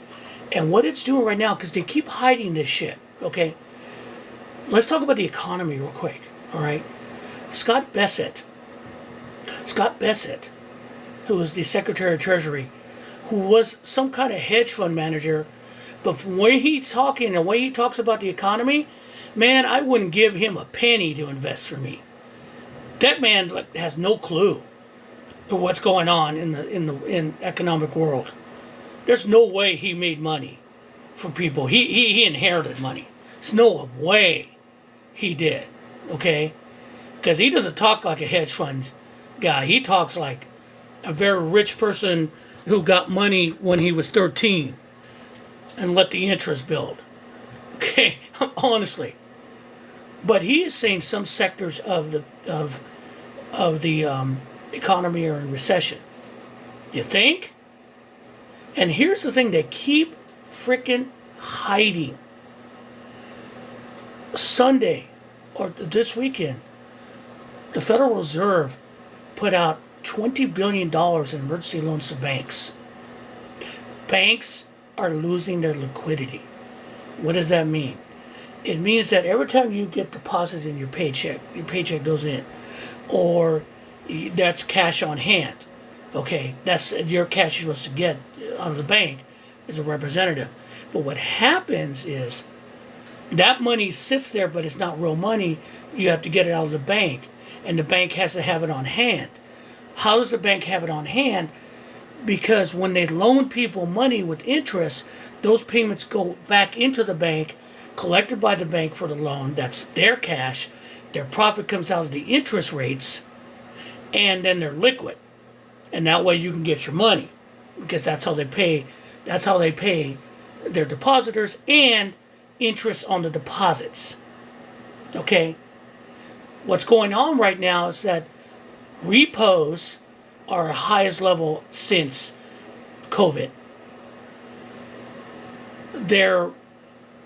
[SPEAKER 1] And what it's doing right now, because they keep hiding this shit, okay? Let's talk about the economy real quick, all right? Scott Bessent, who was the Secretary of Treasury, who was some kind of hedge fund manager, but from the way he's talking and the way he talks about the economy, man, I wouldn't give him a penny to invest for me. That man has no clue of what's going on in the economic world. There's no way he made money for people. He inherited money. There's no way he did, okay? Because he doesn't talk like a hedge fund guy. He talks like a very rich person who got money when he was 13 and let the interest build. Okay, honestly. But he is saying some sectors of the economy are in recession. You think? And here's the thing: they keep freaking hiding. Sunday, or this weekend, the Federal Reserve put out $20 billion in emergency loans to banks. Banks are losing their liquidity. What does that mean? It means that every time you get deposits in your paycheck goes in, or that's cash on hand. Okay, that's your cash you're supposed to get out of the bank as a representative. But what happens is that money sits there, but it's not real money. You have to get it out of the bank, and the bank has to have it on hand. How does the bank have it on hand? Because when they loan people money with interest, those payments go back into the bank, collected by the bank for the loan. That's their cash. Their profit comes out of the interest rates, and then they're liquid. And that way you can get your money, because that's how they pay. That's how they pay their depositors and interest on the deposits. Okay? What's going on right now is that repos are highest level since COVID. Their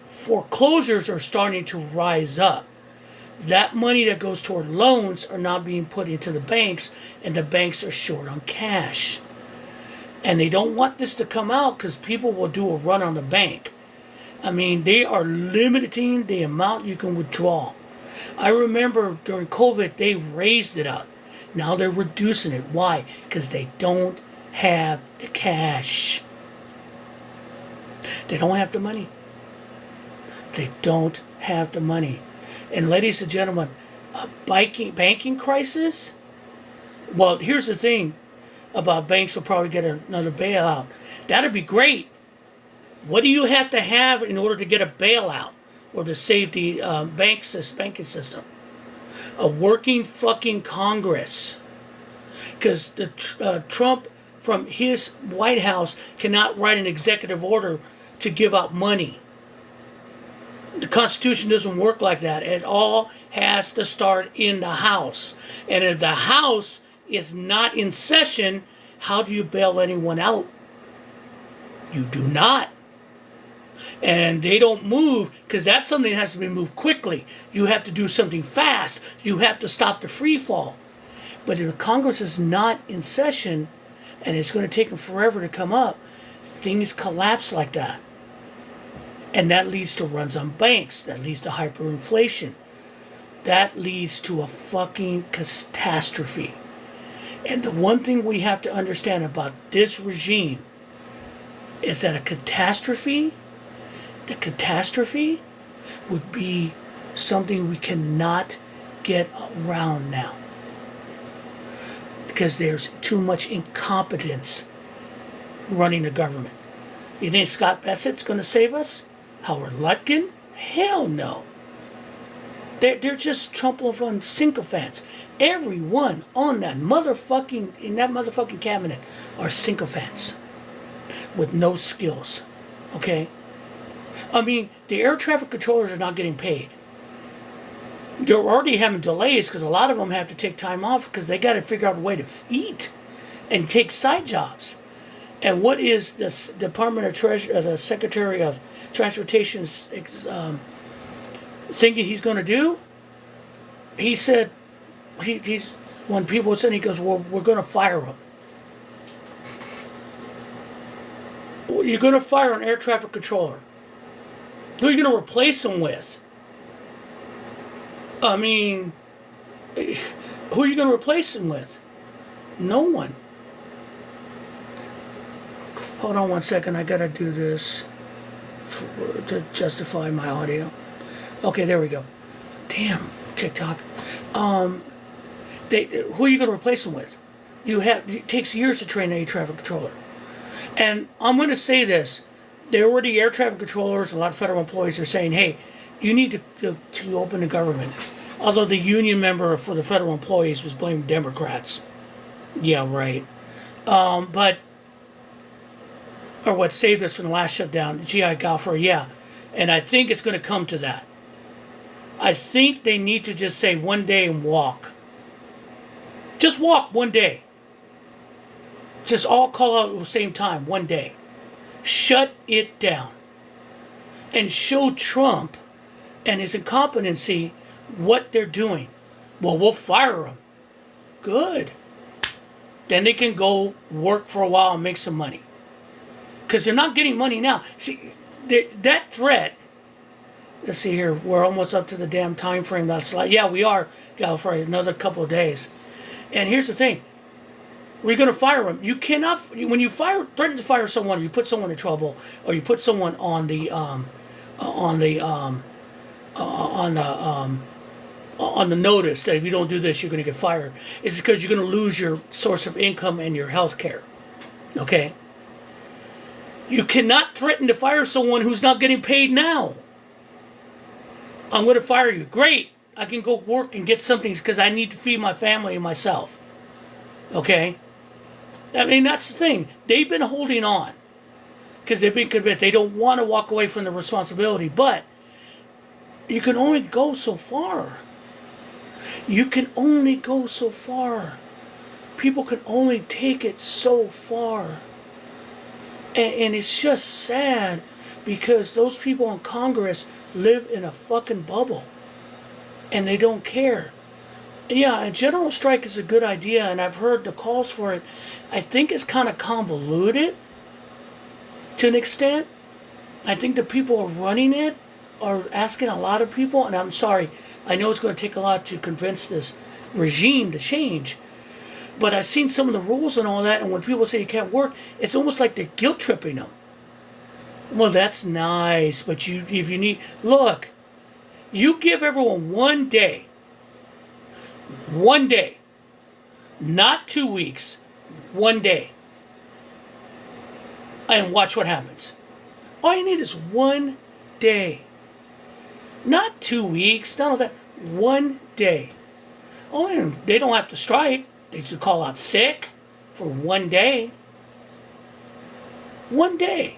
[SPEAKER 1] foreclosures are starting to rise up. That money that goes toward loans are not being put into the banks, and the banks are short on cash. And they don't want this to come out because people will do a run on the bank. I mean, they are limiting the amount you can withdraw. I remember during COVID, they raised it up. Now they're reducing it. Why? Because they don't have the cash. They don't have the money. They don't have the money. And ladies and gentlemen, a banking crisis? Well, here's the thing about banks will probably get another bailout. That'd be great. What do you have to have in order to get a bailout or to save the banking system? A working fucking Congress. Because the Trump from his White House cannot write an executive order to give out money. The Constitution doesn't work like that. It all has to start in the House. And if the House is not in session, how do you bail anyone out? You do not. And they don't move, because that's something that has to be moved quickly. You have to do something fast. You have to stop the free fall. But if the Congress is not in session, and it's going to take them forever to come up, things collapse like that. And that leads to runs on banks. That leads to hyperinflation. That leads to a fucking catastrophe. And the one thing we have to understand about this regime is that the catastrophe would be something we cannot get around now. Because there's too much incompetence running the government. You think Scott Bessett's going to save us? Howard Lutkin? Hell no. They're just Trump on sycophants. Everyone on that motherfucking cabinet are sycophants with no skills. Okay? I mean, the air traffic controllers are not getting paid. They're already having delays because a lot of them have to take time off because they got to figure out a way to eat. and take side jobs. And what is the Department of Treasury, the Secretary of Transportation's thinking he's going to do? He said, he's when people said, he goes, well, we're going to fire him. You're going to fire an air traffic controller. Who are you going to replace him with? I mean, who are you going to replace him with? No one. Hold on one second. I got to do this to justify my audio. Okay, there we go. Damn, TikTok. Who are you going to replace him with? It takes years to train an air traffic controller. And I'm going to say this. There were the air traffic controllers, a lot of federal employees are saying, hey, you need to open the government. Although the union member for the federal employees was blaming Democrats. Yeah, right. But, or what saved us from the last shutdown, G.I. Gopher, yeah. And I think it's going to come to that. I think they need to just say one day and walk. Just walk one day. Just all call out at the same time, one day. Shut it down. And show Trump and his incompetency what they're doing. Well, we'll fire them. Good. Then they can go work for a while and make some money. Because they're not getting money now. See, that threat, let's see here, we're almost up to the damn time frame. That's like, yeah, we are, California, another couple of days. And here's the thing. We're going to fire them. You cannot, when you threaten to fire someone, you put someone in trouble, or you put someone on the notice that if you don't do this, you're going to get fired. It's because you're going to lose your source of income and your health care. Okay? You cannot threaten to fire someone who's not getting paid now. I'm going to fire you. Great. I can go work and get something because I need to feed my family and myself. Okay? I mean, that's the thing. They've been holding on because they've been convinced they don't want to walk away from the responsibility. But you can only go so far. You can only go so far. People can only take it so far. And it's just sad because those people in Congress live in a fucking bubble. And they don't care. Yeah, a general strike is a good idea, and I've heard the calls for it. I think it's kind of convoluted to an extent. I think the people running it are asking a lot of people, and I'm sorry, I know it's going to take a lot to convince this regime to change, but I've seen some of the rules and all that, and when people say you can't work, it's almost like they're guilt tripping them. Well, that's nice, but if you need, look, you give everyone 1 day. 1 day. Not 2 weeks. 1 day. And watch what happens. All you need is 1 day. Not 2 weeks. Not all that. 1 day. Oh, they don't have to strike. They should call out sick for 1 day. 1 day.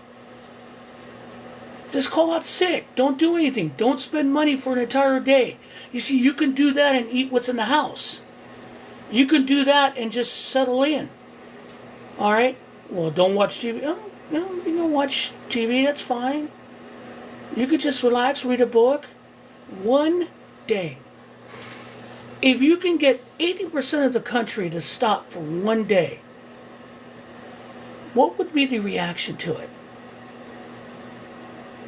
[SPEAKER 1] Just call out sick. Don't do anything. Don't spend money for an entire day. You see, you can do that and eat what's in the house. You can do that and just settle in. All right? Well, don't watch TV. Oh, you can watch TV. That's fine. You could just relax, read a book. 1 day. If you can get 80% of the country to stop for 1 day, what would be the reaction to it?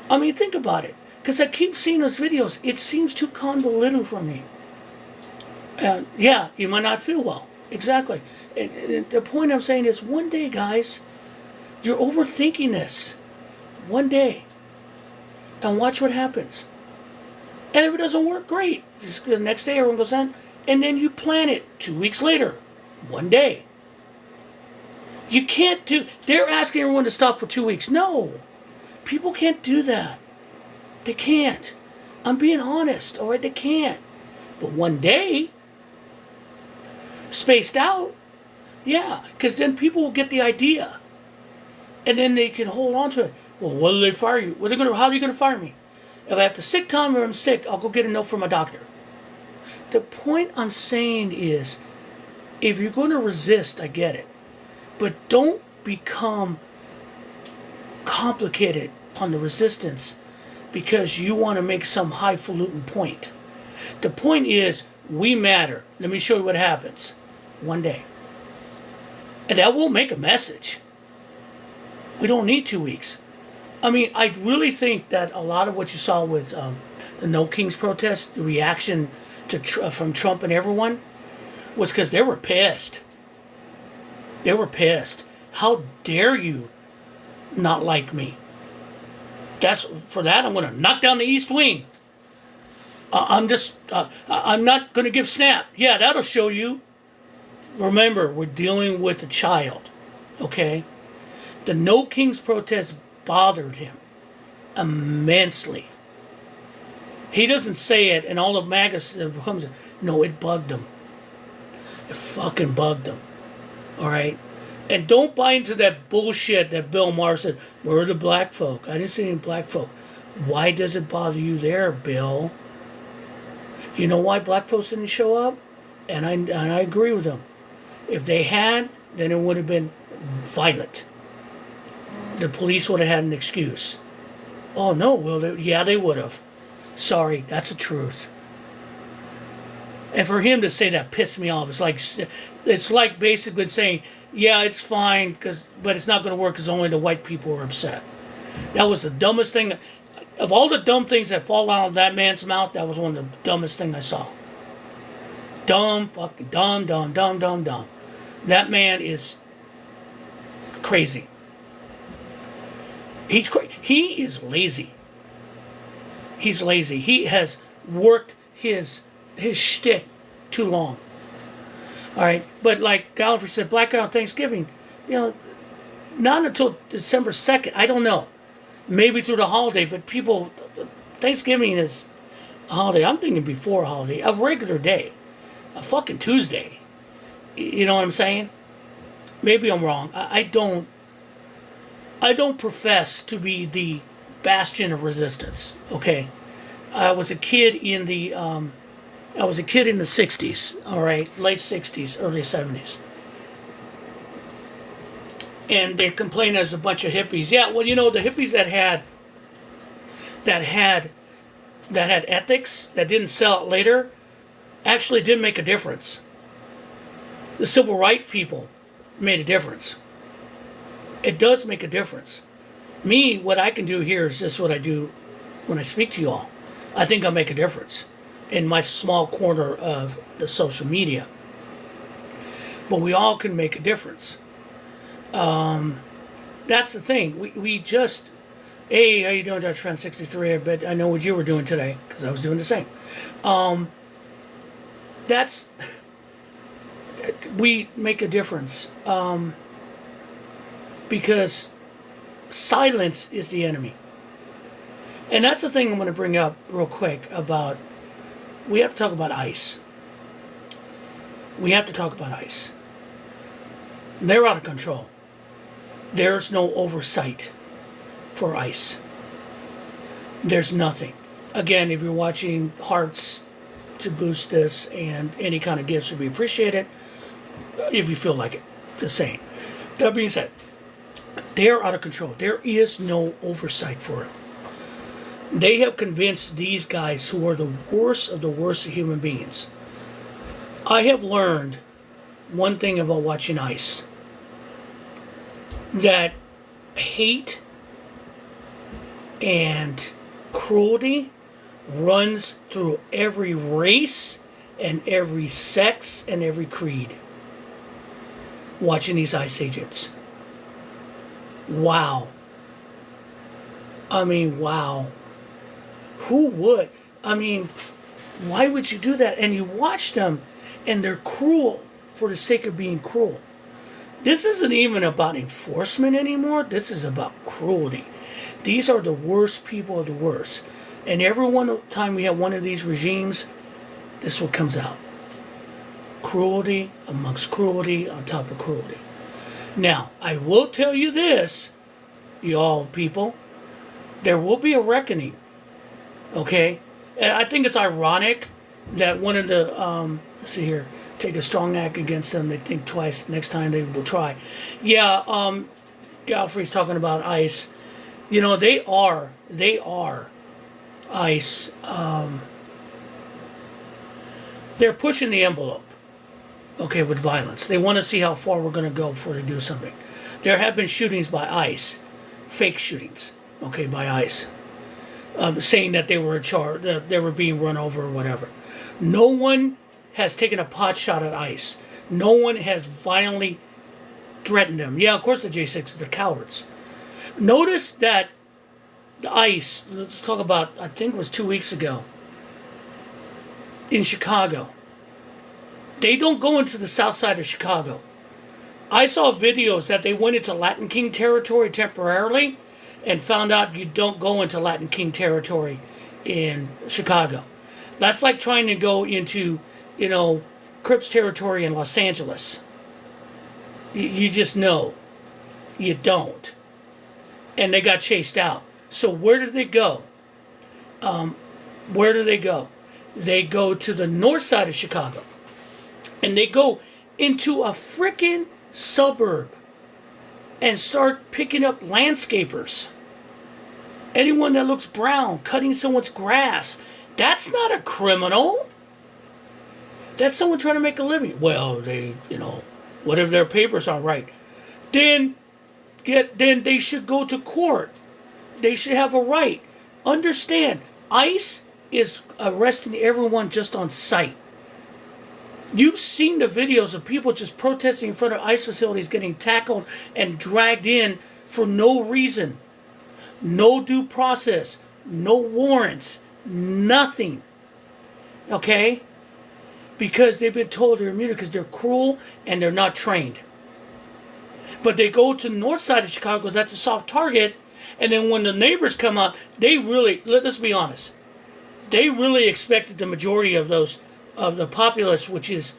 [SPEAKER 1] I mean, think about it. Because I keep seeing those videos. It seems too convoluted for me. Yeah, you might not feel well. Exactly. And the point I'm saying is 1 day, guys. You're overthinking this. 1 day. And watch what happens. And if it doesn't work, great. Just the next day everyone goes on. And then you plan it 2 weeks later. 1 day. You can't do... They're asking everyone to stop for 2 weeks. No. People can't do that. They can't. I'm being honest, all right? They can't. But 1 day, spaced out, yeah, because then people will get the idea. And then they can hold on to it. Well, what do they fire you? How are you going to fire me? If I have to sick time or I'm sick, I'll go get a note from my doctor. The point I'm saying is, if you're going to resist, I get it. But don't become complicated on the resistance because you want to make some highfalutin point. The point is, we matter. Let me show you what happens one day. And that will make a message. We don't need 2 weeks. I mean, I really think that a lot of what you saw with the No Kings protest, the reaction to from Trump and everyone, was because they were pissed. They were pissed. How dare you not like me? For that, I'm going to knock down the East Wing. I'm not going to give snap. Yeah, that'll show you. Remember, we're dealing with a child. Okay? The No Kings protest bothered him immensely. He doesn't say it, and all the magazines becomes, no, it bugged him. It fucking bugged him. All right? And don't buy into that bullshit that Bill Maher said, we're the black folk. I didn't see any black folk. Why does it bother you there, Bill? You know why black folks didn't show up? And I agree with them. If they had, then it would have been violent. The police would have had an excuse. Oh, no, well, yeah, they would have. Sorry, that's the truth. And for him to say that pissed me off. It's like basically saying, yeah, it's fine, but it's not going to work because only the white people are upset. That was the dumbest thing. Of all the dumb things that fall out of that man's mouth, that was one of the dumbest things I saw. Dumb, fucking dumb, dumb, dumb, dumb, dumb. That man is crazy. He is lazy. He's lazy. He has worked his shtick too long. All right, but like Gallagher said, blackout on Thanksgiving, not until December 2nd. I don't know. Maybe through the holiday, but Thanksgiving is a holiday. I'm thinking before a holiday, a regular day, a fucking Tuesday. You know what I'm saying? Maybe I'm wrong. I don't profess to be the bastion of resistance. Okay, I was a kid in the 60s. All right, late 60s, early 70s. And they complained there's a bunch of hippies. Yeah, well, the hippies that had ethics, that didn't sell it later, actually did make a difference. The civil rights people made a difference. It does make a difference. Me, what I can do here is just what I do when I speak to you all. I think I'll make a difference in my small corner of the social media. But we all can make a difference. That's the thing. We just, hey, how you doing, Dr. Fan 63? I bet I know what you were doing today, because I was doing the same. We make a difference. Because silence is the enemy. And that's the thing I'm going to bring up real quick about, we have to talk about ICE. We have to talk about ICE. They're out of control. There's no oversight for ICE. There's nothing. Again, if you're watching, hearts to boost this, and any kind of gifts would be appreciated if you feel like it. Just saying. That being said, they're out of control. There is no oversight for it. They have convinced these guys, who are the worst of the worst of human beings. I have learned one thing about watching ICE. That hate and cruelty runs through every race and every sex and every creed. Watching these ICE agents. Wow. I mean, wow. Who would? I mean, why would you do that? And you watch them, and they're cruel for the sake of being cruel. This isn't even about enforcement anymore. This is about cruelty. These are the worst people of the worst. And every time we have one of these regimes, this is what comes out. Cruelty amongst cruelty on top of cruelty. Now, I will tell you this, you all people. There will be a reckoning. Okay? And I think it's ironic that one of the, let's see here, take a strong act against them, they think twice. Next time they will try. Yeah, Godfrey's talking about ICE. You know, they are ICE. They're pushing the envelope, okay, with violence. They want to see how far we're going to go before they do something. There have been shootings by ICE, fake shootings, okay, by ICE, saying that they were in charge, that they were being run over or whatever. No one has taken a pot shot at ICE. No one has violently threatened them. Yeah, of course the J6s are cowards. Notice that the ICE, let's talk about, I think it was 2 weeks ago, in Chicago. They don't go into the south side of Chicago. I saw videos that they went into Latin King territory temporarily and found out you don't go into Latin King territory in Chicago. That's like trying to go into, you know, Crips territory in Los Angeles. You just know. You don't. And they got chased out. So where did they go? Where do they go? They go to the north side of Chicago. And they go into a freaking suburb and start picking up landscapers. Anyone that looks brown, cutting someone's grass. That's not a criminal. That's someone trying to make a living. Well, they, you know, what if their papers aren't right? Then they should go to court. They should have a right. Understand, ICE is arresting everyone just on sight. You've seen the videos of people just protesting in front of ICE facilities getting tackled and dragged in for no reason. No due process. No warrants. Nothing. Okay? Because they've been told they're immune because they're cruel and they're not trained. But they go to the north side of Chicago because that's a soft target. And then when the neighbors come out, they really, let's be honest, they really expected the majority of those, of the populace, which is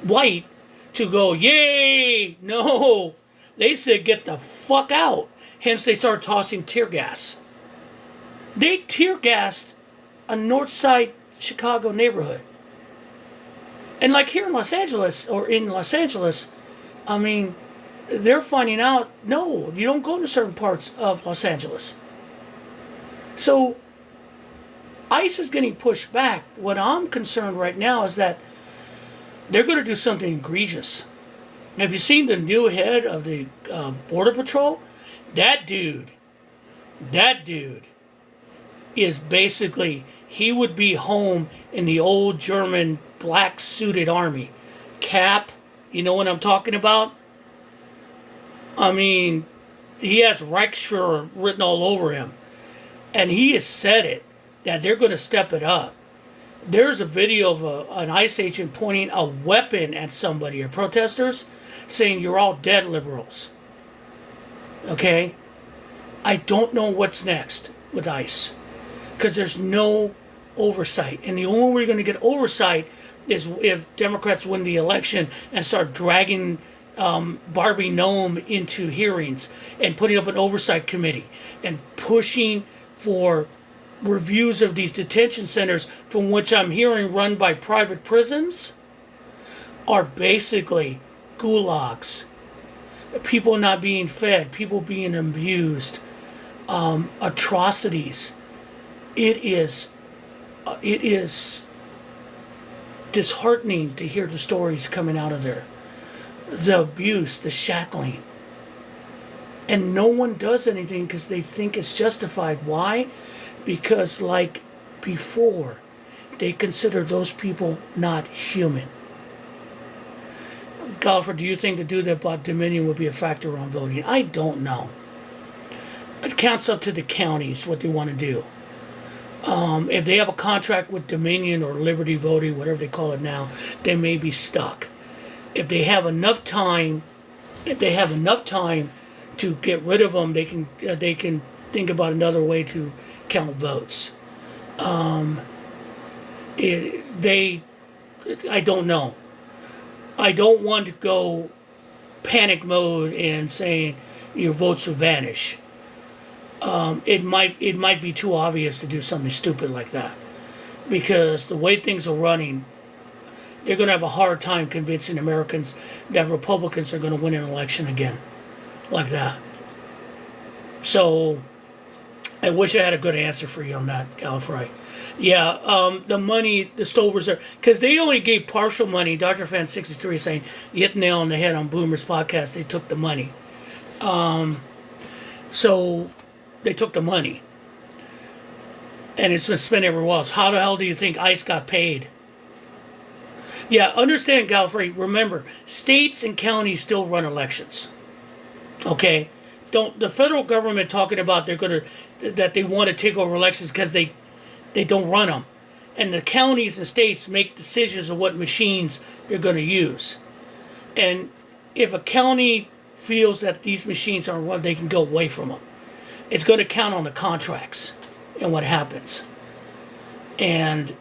[SPEAKER 1] white, to go, yay! No! They said, get the fuck out. Hence, they started tossing tear gas. They tear gassed a north side Chicago neighborhood. And like here in Los Angeles, I mean, they're finding out, no, you don't go into certain parts of Los Angeles. So, ICE is getting pushed back. What I'm concerned right now is that they're going to do something egregious. Have you seen the new head of the Border Patrol? That dude is basically, he would be home in the old German black suited army. Cap, you know what I'm talking about? I mean, he has Reichsführer written all over him. And he has said it, that they're going to step it up. There's a video of an ICE agent pointing a weapon at somebody, or protesters, saying, you're all dead liberals. Okay? I don't know what's next with ICE. Because there's no oversight. And the only way we're going to get oversight is if Democrats win the election and start dragging Barbie Nome into hearings and putting up an oversight committee and pushing for reviews of these detention centers, from which I'm hearing run by private prisons, are basically gulags. People not being fed, people being abused, atrocities. It is disheartening to hear the stories coming out of there. The abuse, the shackling. And no one does anything because they think it's justified. Why? Because like before, they consider those people not human. Golfer, do you think the dude that bought Dominion would be a factor on voting? I don't know. It counts up to the counties what they want to do. If they have a contract with Dominion or Liberty Voting, whatever they call it now, they may be stuck. If they have enough time, to get rid of them, they can think about another way to count votes. I don't know. I don't want to go panic mode and saying your votes will vanish. It might be too obvious to do something stupid like that, because the way things are running, they're going to have a hard time convincing Americans that Republicans are going to win an election again like that. So I wish I had a good answer for you on that, Gallifrey. Yeah, the money, the Stole Reserve, because they only gave partial money. Dr. Fan 63 is saying, you hit the nail on the head on Boomer's podcast, they took the money. So they took the money. And it's been spent everywhere else. How the hell do you think ICE got paid? Yeah, understand, Gallifrey, remember, states and counties still run elections. Okay? Don't the federal government talking about that they want to take over elections because they don't run them, and the counties and states make decisions of what machines they're going to use. And if a county feels that these machines aren't run, they can go away from them. It's going to count on the contracts and what happens. And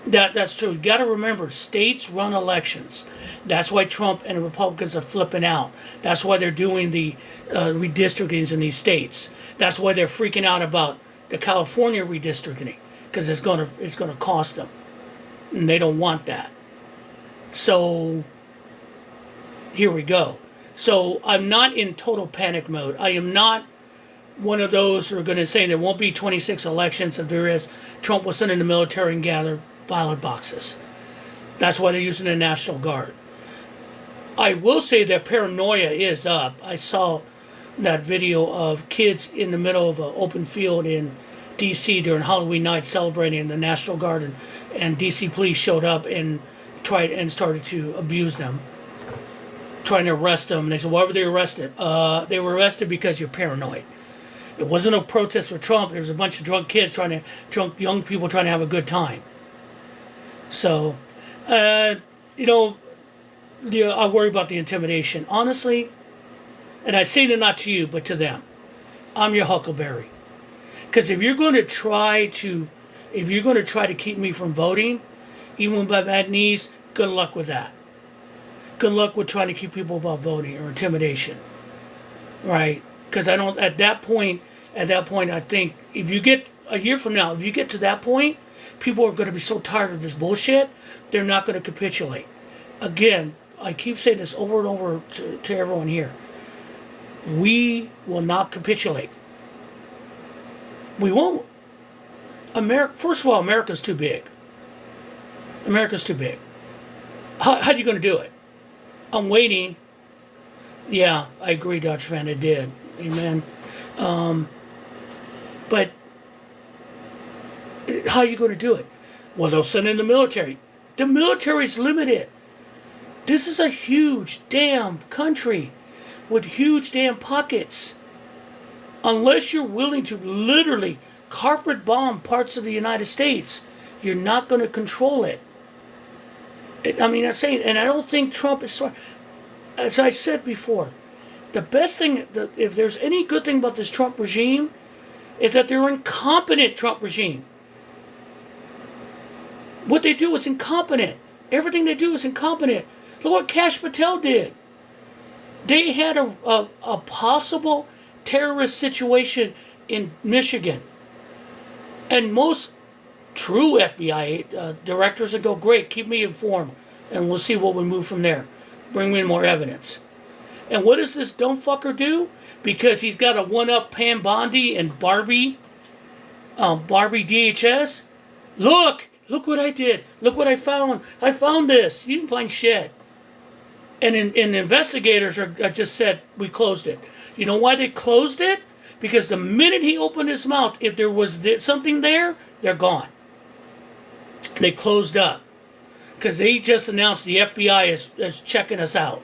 [SPEAKER 1] that's true. You got to remember, states run elections. That's why Trump and the Republicans are flipping out. That's why they're doing the redistrictings in these states. That's why they're freaking out about the California redistricting, because it's gonna cost them, and they don't want that. So here we go. So I'm not in total panic mode. I am not one of those who are going to say there won't be 26 elections. If there is, Trump will send in the military and gather ballot boxes. That's why they're using the National Guard. I will say that paranoia is up. I saw that video of kids in the middle of an open field in D.C. during Halloween night celebrating the National Guard, and D.C. police showed up and started to abuse them, trying to arrest them. And they said, why were they arrested? They were arrested because you're paranoid. It wasn't a protest for Trump. There was a bunch of drunk young people trying to have a good time. So, I worry about the intimidation. Honestly, and I say that not to you, but to them. I'm your Huckleberry. Because if you're going to try to keep me from voting, even with my bad knees, good luck with that. Good luck with trying to keep people about voting or intimidation. Right? Because at that point, I think if you get a year from now, if you get to that point, people are going to be so tired of this bullshit, they're not going to capitulate. Again, I keep saying this over and over to everyone here. We will not capitulate. We won't. First of all, America's too big. America's too big. How are you going to do it? I'm waiting. Yeah, I agree, Dr. Fan. It did. Amen. But how are you going to do it? Well, they'll send in the military. The military's limited. This is a huge damn country with huge damn pockets. Unless you're willing to literally carpet bomb parts of the United States, you're not going to control it. I'm saying, and I don't think Trump is smart. As I said before, the best thing, if there's any good thing about this Trump regime, is that they're an incompetent Trump regime. What they do is incompetent. Everything they do is incompetent. Look what Kash Patel did. They had a possible terrorist situation in Michigan. And most true FBI directors would go, great, keep me informed, and we'll see what we move from there. Bring me more evidence. And what does this dumb fucker do? Because he's got a one-up Pam Bondi and Barbie DHS. Look what I did. Look what I found. I found this. You didn't find shit. And investigators are just said, we closed it. You know why they closed it? Because the minute he opened his mouth, if there was something there, they're gone. They closed up. Because they just announced the FBI is checking us out.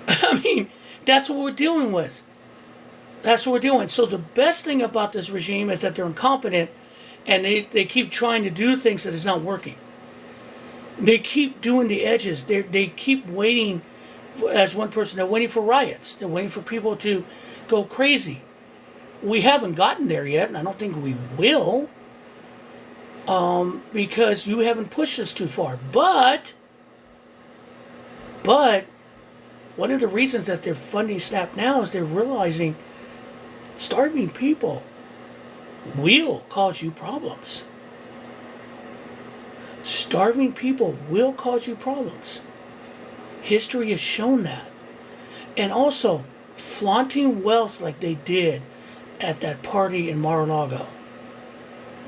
[SPEAKER 1] I mean, that's what we're dealing with. That's what we're doing. So the best thing about this regime is that they're incompetent, and they keep trying to do things that is not working. They keep doing the edges. They keep waiting, as one person, they're waiting for riots. They're waiting for people to go crazy. We haven't gotten there yet, and I don't think we will, because you haven't pushed us too far. But one of the reasons that they're funding SNAP now is they're realizing starving people will cause you problems. Starving people will cause you problems. History has shown that. And also, flaunting wealth like they did at that party in Mar-a-Lago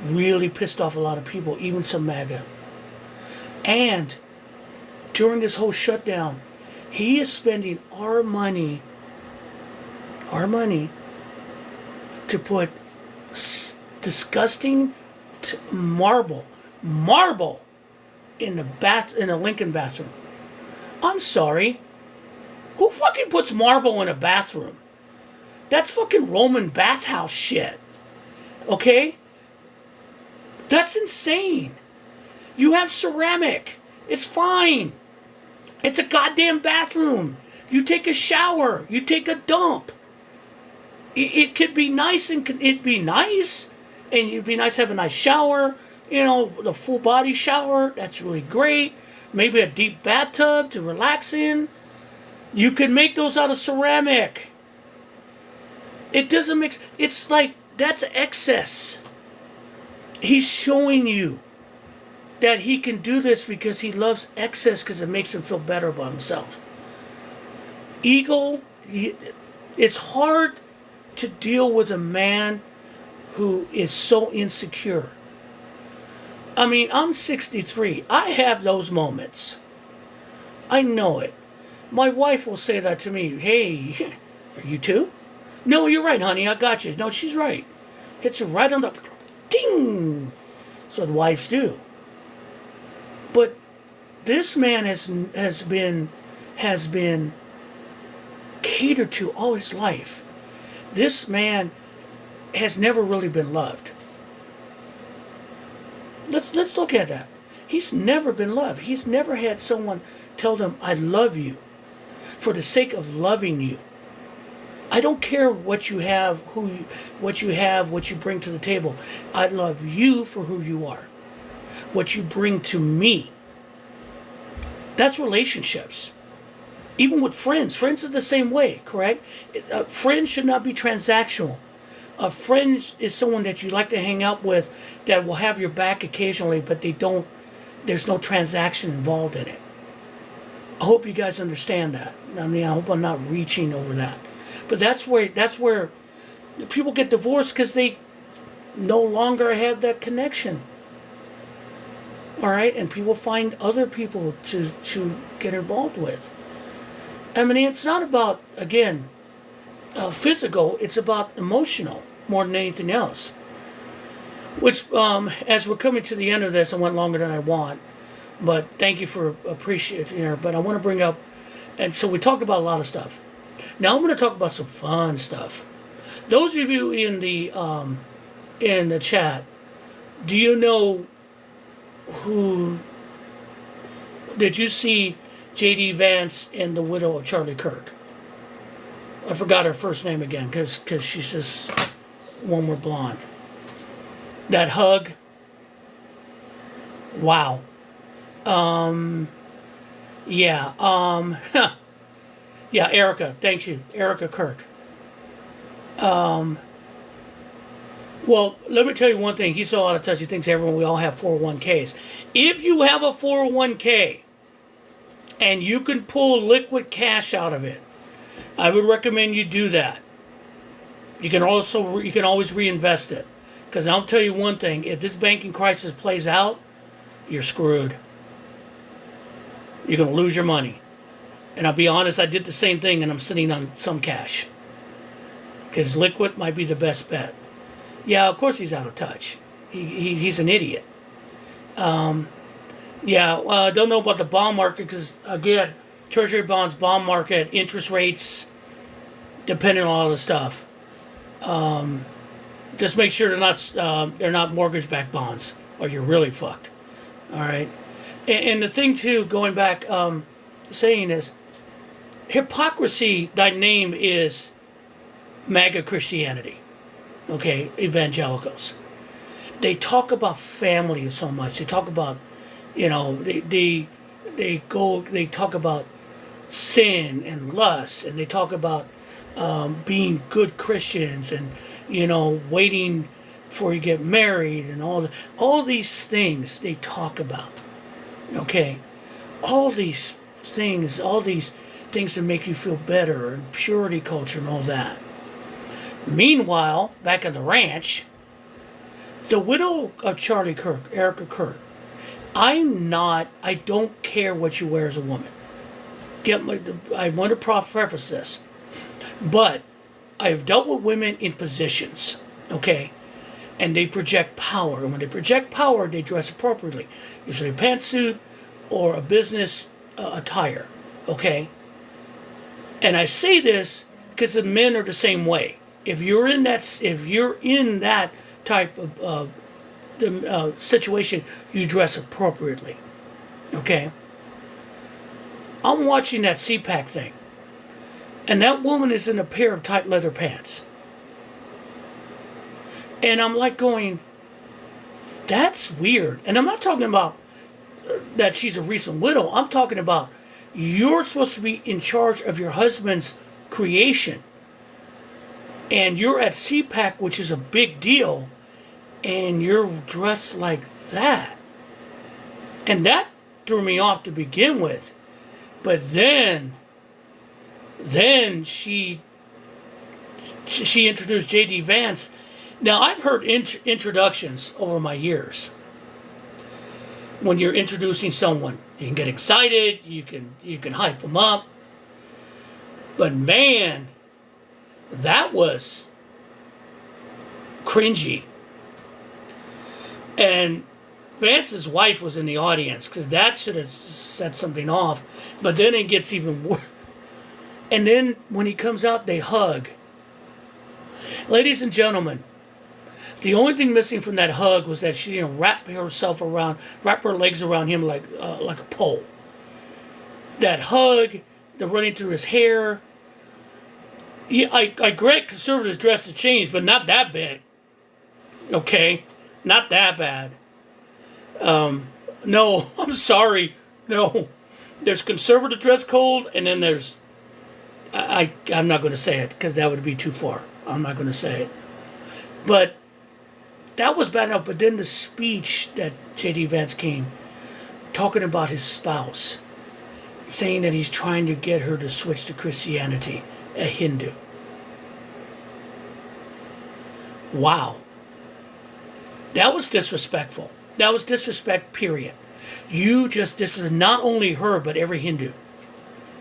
[SPEAKER 1] really pissed off a lot of people, even some MAGA. And during this whole shutdown, he is spending our money to put disgusting marble in the Lincoln bathroom. I'm sorry. Who fucking puts marble in a bathroom? That's fucking Roman bathhouse shit. Okay? That's insane. You have ceramic. It's fine. It's a goddamn bathroom. You take a shower. You take a dump. It could be nice, and it'd be nice. And it'd be nice to have a nice shower. You know, the full body shower. That's really great. Maybe a deep bathtub to relax in. You can make those out of ceramic. It doesn't mix. It's like, that's excess. He's showing you that he can do this because he loves excess, because it makes him feel better about himself. Ego, it's hard to deal with a man who is so insecure. I mean, I'm 63. I have those moments. I know it. My wife will say that to me. Hey, are you too? No, you're right, honey. I got you. No, she's right. Hits her right on the ding. That's what wives do. But this man has been catered to all his life. This man has never really been loved. Let's look at that. He's never been loved. He's never had someone tell him, I love you, for the sake of loving you. I don't care what you have, what you bring to the table. I love you for who you are. What you bring to me. That's relationships. Even with friends. Friends are the same way, correct? Friends should not be transactional. A friend is someone that you like to hang out with that will have your back occasionally, but there's no transaction involved in it. I hope you guys understand that. I mean, I hope I'm not reaching over that. But that's where people get divorced, because they no longer have that connection. All right? And people find other people to get involved with. I mean, it's not about, again, physical. It's about emotional more than anything else. Which, as we're coming to the end of this, I went longer than I want. But thank you for appreciating it. But I want to bring up, and so we talked about a lot of stuff. Now I'm going to talk about some fun stuff. Those of you in the chat, do you know did you see J.D. Vance and the widow of Charlie Kirk? I forgot her first name again, because she's just one more blonde. That hug. Wow. Yeah. Yeah, Erica. Thank you. Erica Kirk. Well, let me tell you one thing. He's so out of touch, he thinks we all have 401ks. If you have a 401k and you can pull liquid cash out of it, I would recommend you do that. You can always reinvest it. Because I'll tell you one thing, if this banking crisis plays out, you're screwed. You're going to lose your money. And I'll be honest, I did the same thing, and I'm sitting on some cash. Because liquid might be the best bet. Yeah, of course he's out of touch. He's an idiot. Don't know about the bond market, because, again, treasury bonds, bond market, interest rates, depending on all the stuff. Just make sure they're not mortgage-backed bonds, or you're really fucked. All right? And the thing, too, going back, saying is, hypocrisy, thy name is MAGA Christianity. Okay, evangelicals. They talk about family so much. They talk about, they talk about sin and lust, and they talk about being good Christians, and waiting before you get married, and all these things they talk about. Okay? All these things to make you feel better, and purity culture and all that. Meanwhile, back at the ranch, the widow of Charlie Kirk, Erica Kirk, I don't care what you wear as a woman. I want to preface this. But I've dealt with women in positions, okay? And they project power. And when they project power, they dress appropriately. Usually a pantsuit or a business attire, okay? And I say this because the men are the same way. If you're in that type of situation, you dress appropriately, okay? I'm watching that CPAC thing, and that woman is in a pair of tight leather pants, and I'm like going, that's weird. And I'm not talking about that she's a recent widow. I'm talking about you're supposed to be in charge of your husband's creation, and you're at CPAC, which is a big deal, and you're dressed like that. And that threw me off to begin with. But then she introduced J.D. Vance. Now, I've heard introductions over my years. When you're introducing someone, you can get excited, you can hype them up. But man, that was cringy. And Vance's wife was in the audience, because that should have set something off. But then it gets even worse. And then when he comes out, they hug. Ladies and gentlemen, the only thing missing from that hug was that she didn't wrap her legs around him like a pole. That hug, the running through his hair. Yeah, I grant conservatives' dress has changed, but not that bad. Okay? Not that bad. No, I'm sorry. No. There's conservative dress code, and then there's... I'm not going to say it, because that would be too far. I'm not going to say it. But that was bad enough. But then the speech that J.D. Vance came, talking about his spouse, saying that he's trying to get her to switch to Christianity, a Hindu. Wow. That was disrespectful. That was disrespect, period. You just disrespect not only her, but every Hindu.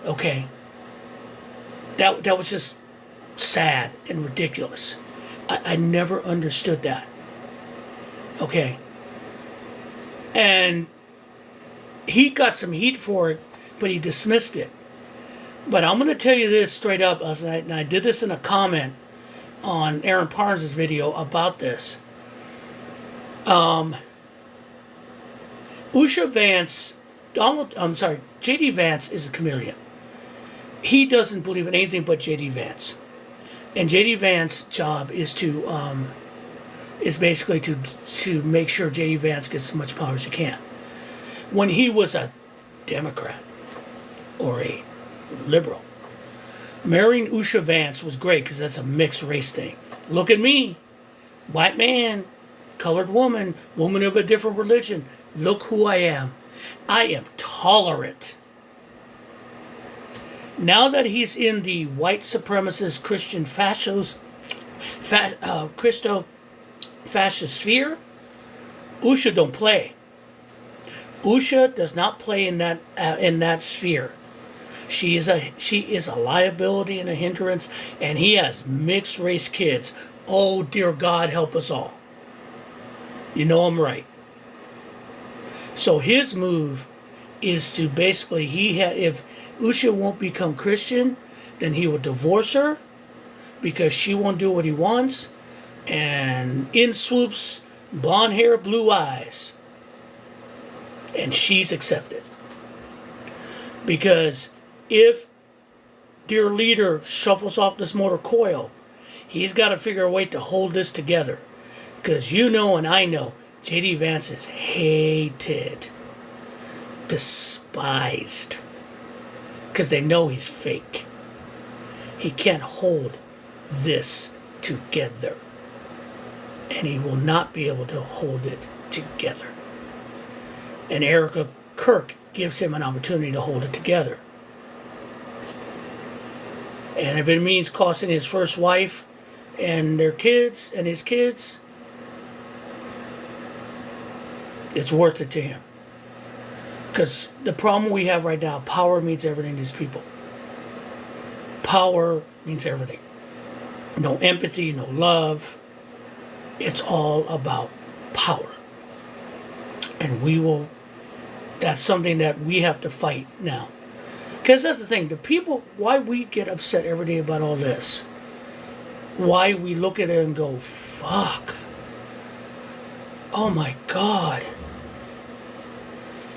[SPEAKER 1] Okay? That was just sad and ridiculous. I never understood that. Okay? And he got some heat for it, but he dismissed it. But I'm going to tell you this straight up, and I did this in a comment on Aaron Parnes' video about this. Usha Vance, J.D. Vance is a chameleon. He doesn't believe in anything but J.D. Vance. And J.D. Vance's job is basically to make sure J.D. Vance gets as much power as he can. When he was a Democrat or a liberal, marrying Usha Vance was great because that's a mixed race thing. Look at me, white man, colored woman, woman of a different religion. Look who I am. I am tolerant. Now that he's in the white supremacist Christian Christo-fascist sphere, Usha don't play. Usha does not play in that sphere. She is a liability and a hindrance, and he has mixed race kids. Oh dear God, help us all. You know I'm right. So his move is to basically if Usha won't become Christian, then he will divorce her because she won't do what he wants, and in swoops blonde hair, blue eyes, and she's accepted. Because if dear leader shuffles off this mortal coil, he's got to figure a way to hold this together. Because you know and I know J.D. Vance is hated, despised, because they know he's fake. He can't hold this together, and he will not be able to hold it together. And Erica Kirk gives him an opportunity to hold it together. And if it means costing his first wife and their kids and his kids, it's worth it to him. Because the problem we have right now, power means everything to these people. Power means everything. No empathy, no love. It's all about power. And that's something that we have to fight now. Because that's the thing, the people, why we get upset every day about all this, why we look at it and go, fuck, oh my God,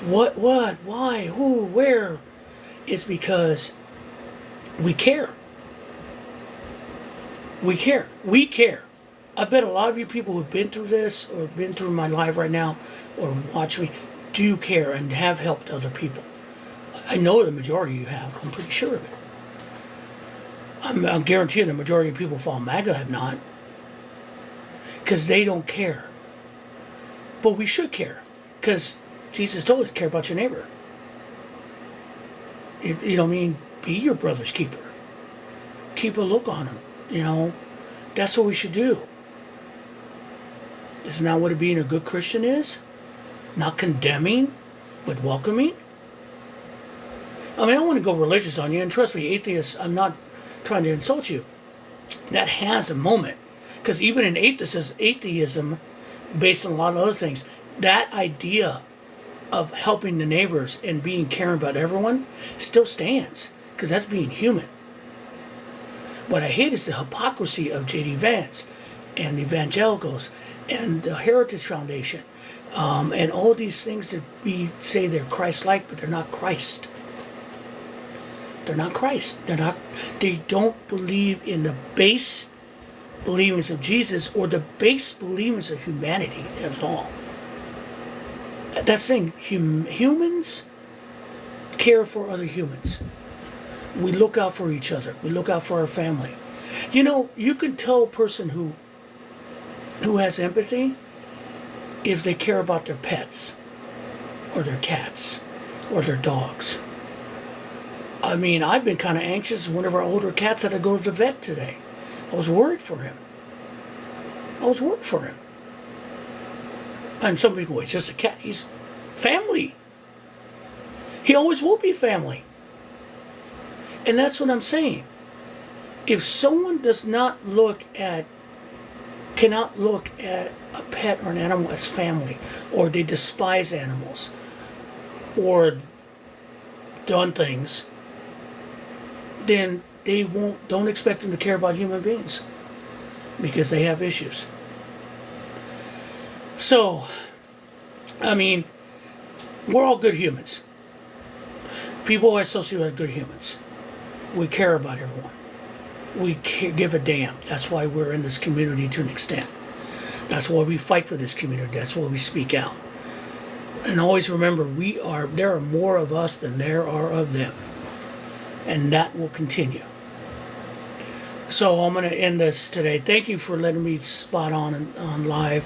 [SPEAKER 1] what, why, who, where, is because we care. We care. We care. I bet a lot of you people who've been through this or been through my life right now or watch me do care and have helped other people. I know the majority of you have. I'm pretty sure of it. I'm guaranteeing the majority of people who follow MAGA have not. Because they don't care. But we should care. Because Jesus told us, care about your neighbor. You know what I mean? Be your brother's keeper. Keep a look on him. You know? That's what we should do. Isn't that what being a good Christian is? Not condemning, but welcoming? I mean, I don't want to go religious on you, and trust me, atheists, I'm not trying to insult you. That has a moment. Because even in atheism, based on a lot of other things, that idea of helping the neighbors and being caring about everyone still stands. Because that's being human. What I hate is the hypocrisy of J.D. Vance and the evangelicals and the Heritage Foundation and all these things that we say they're Christ-like, but they're not Christ. They're not Christ. They don't believe in the base believings of Jesus or the base believings of humanity at all. That's the thing. Humans care for other humans. We look out for each other. We look out for our family. You know, you can tell a person who has empathy if they care about their pets or their cats or their dogs. I mean, I've been kind of anxious. One of our older cats had to go to the vet today. I was worried for him. And some people go, it's just a cat. He's family. He always will be family. And that's what I'm saying. If someone cannot look at a pet or an animal as family, or they despise animals, or done things, then don't expect them to care about human beings because they have issues. So, I mean, we're all good humans. People I associate with are good humans. We care about everyone. We give a damn. That's why we're in this community to an extent. That's why we fight for this community. That's why we speak out. And always remember, there are more of us than there are of them. And that will continue. So I'm going to end this today. Thank you for letting me spot on live.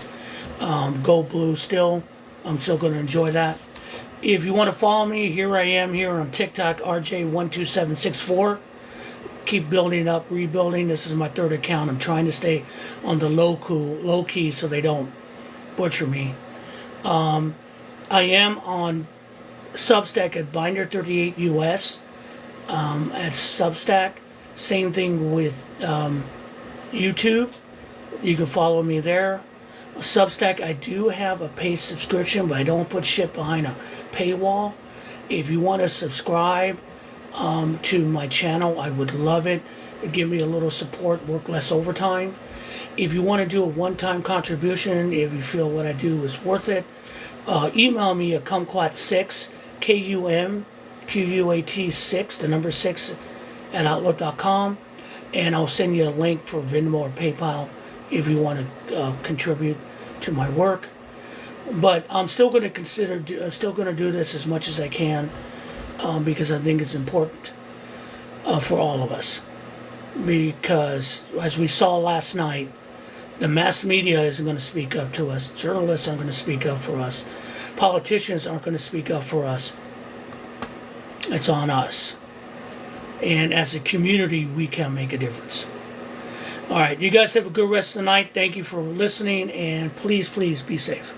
[SPEAKER 1] Go Blue still. I'm still going to enjoy that. If you want to follow me, here I am here on TikTok, RJ12764. Keep building up, rebuilding. This is my third account. I'm trying to stay on the low key so they don't butcher me. I am on Substack at Binder38US at Substack. Same thing with YouTube. You can follow me there. Substack, I do have a paid subscription, but I don't put shit behind a paywall. If you want to subscribe to my channel, I would love it. Give me a little support, work less overtime. If you want to do a one-time contribution, if you feel what I do is worth it, email me at kumquat6, KUMQUAT6, the number 6, at outlook.com, and I'll send you a link for Venmo or PayPal if you want to contribute to my work. But I'm still going to do this as much as I can because I think it's important for all of us. Because as we saw last night, the mass media isn't going to speak up to us. Journalists aren't going to speak up for us. Politicians aren't going to speak up for us. It's on us. And as a community, we can make a difference. All right, you guys have a good rest of the night. Thank you for listening, and please, please be safe.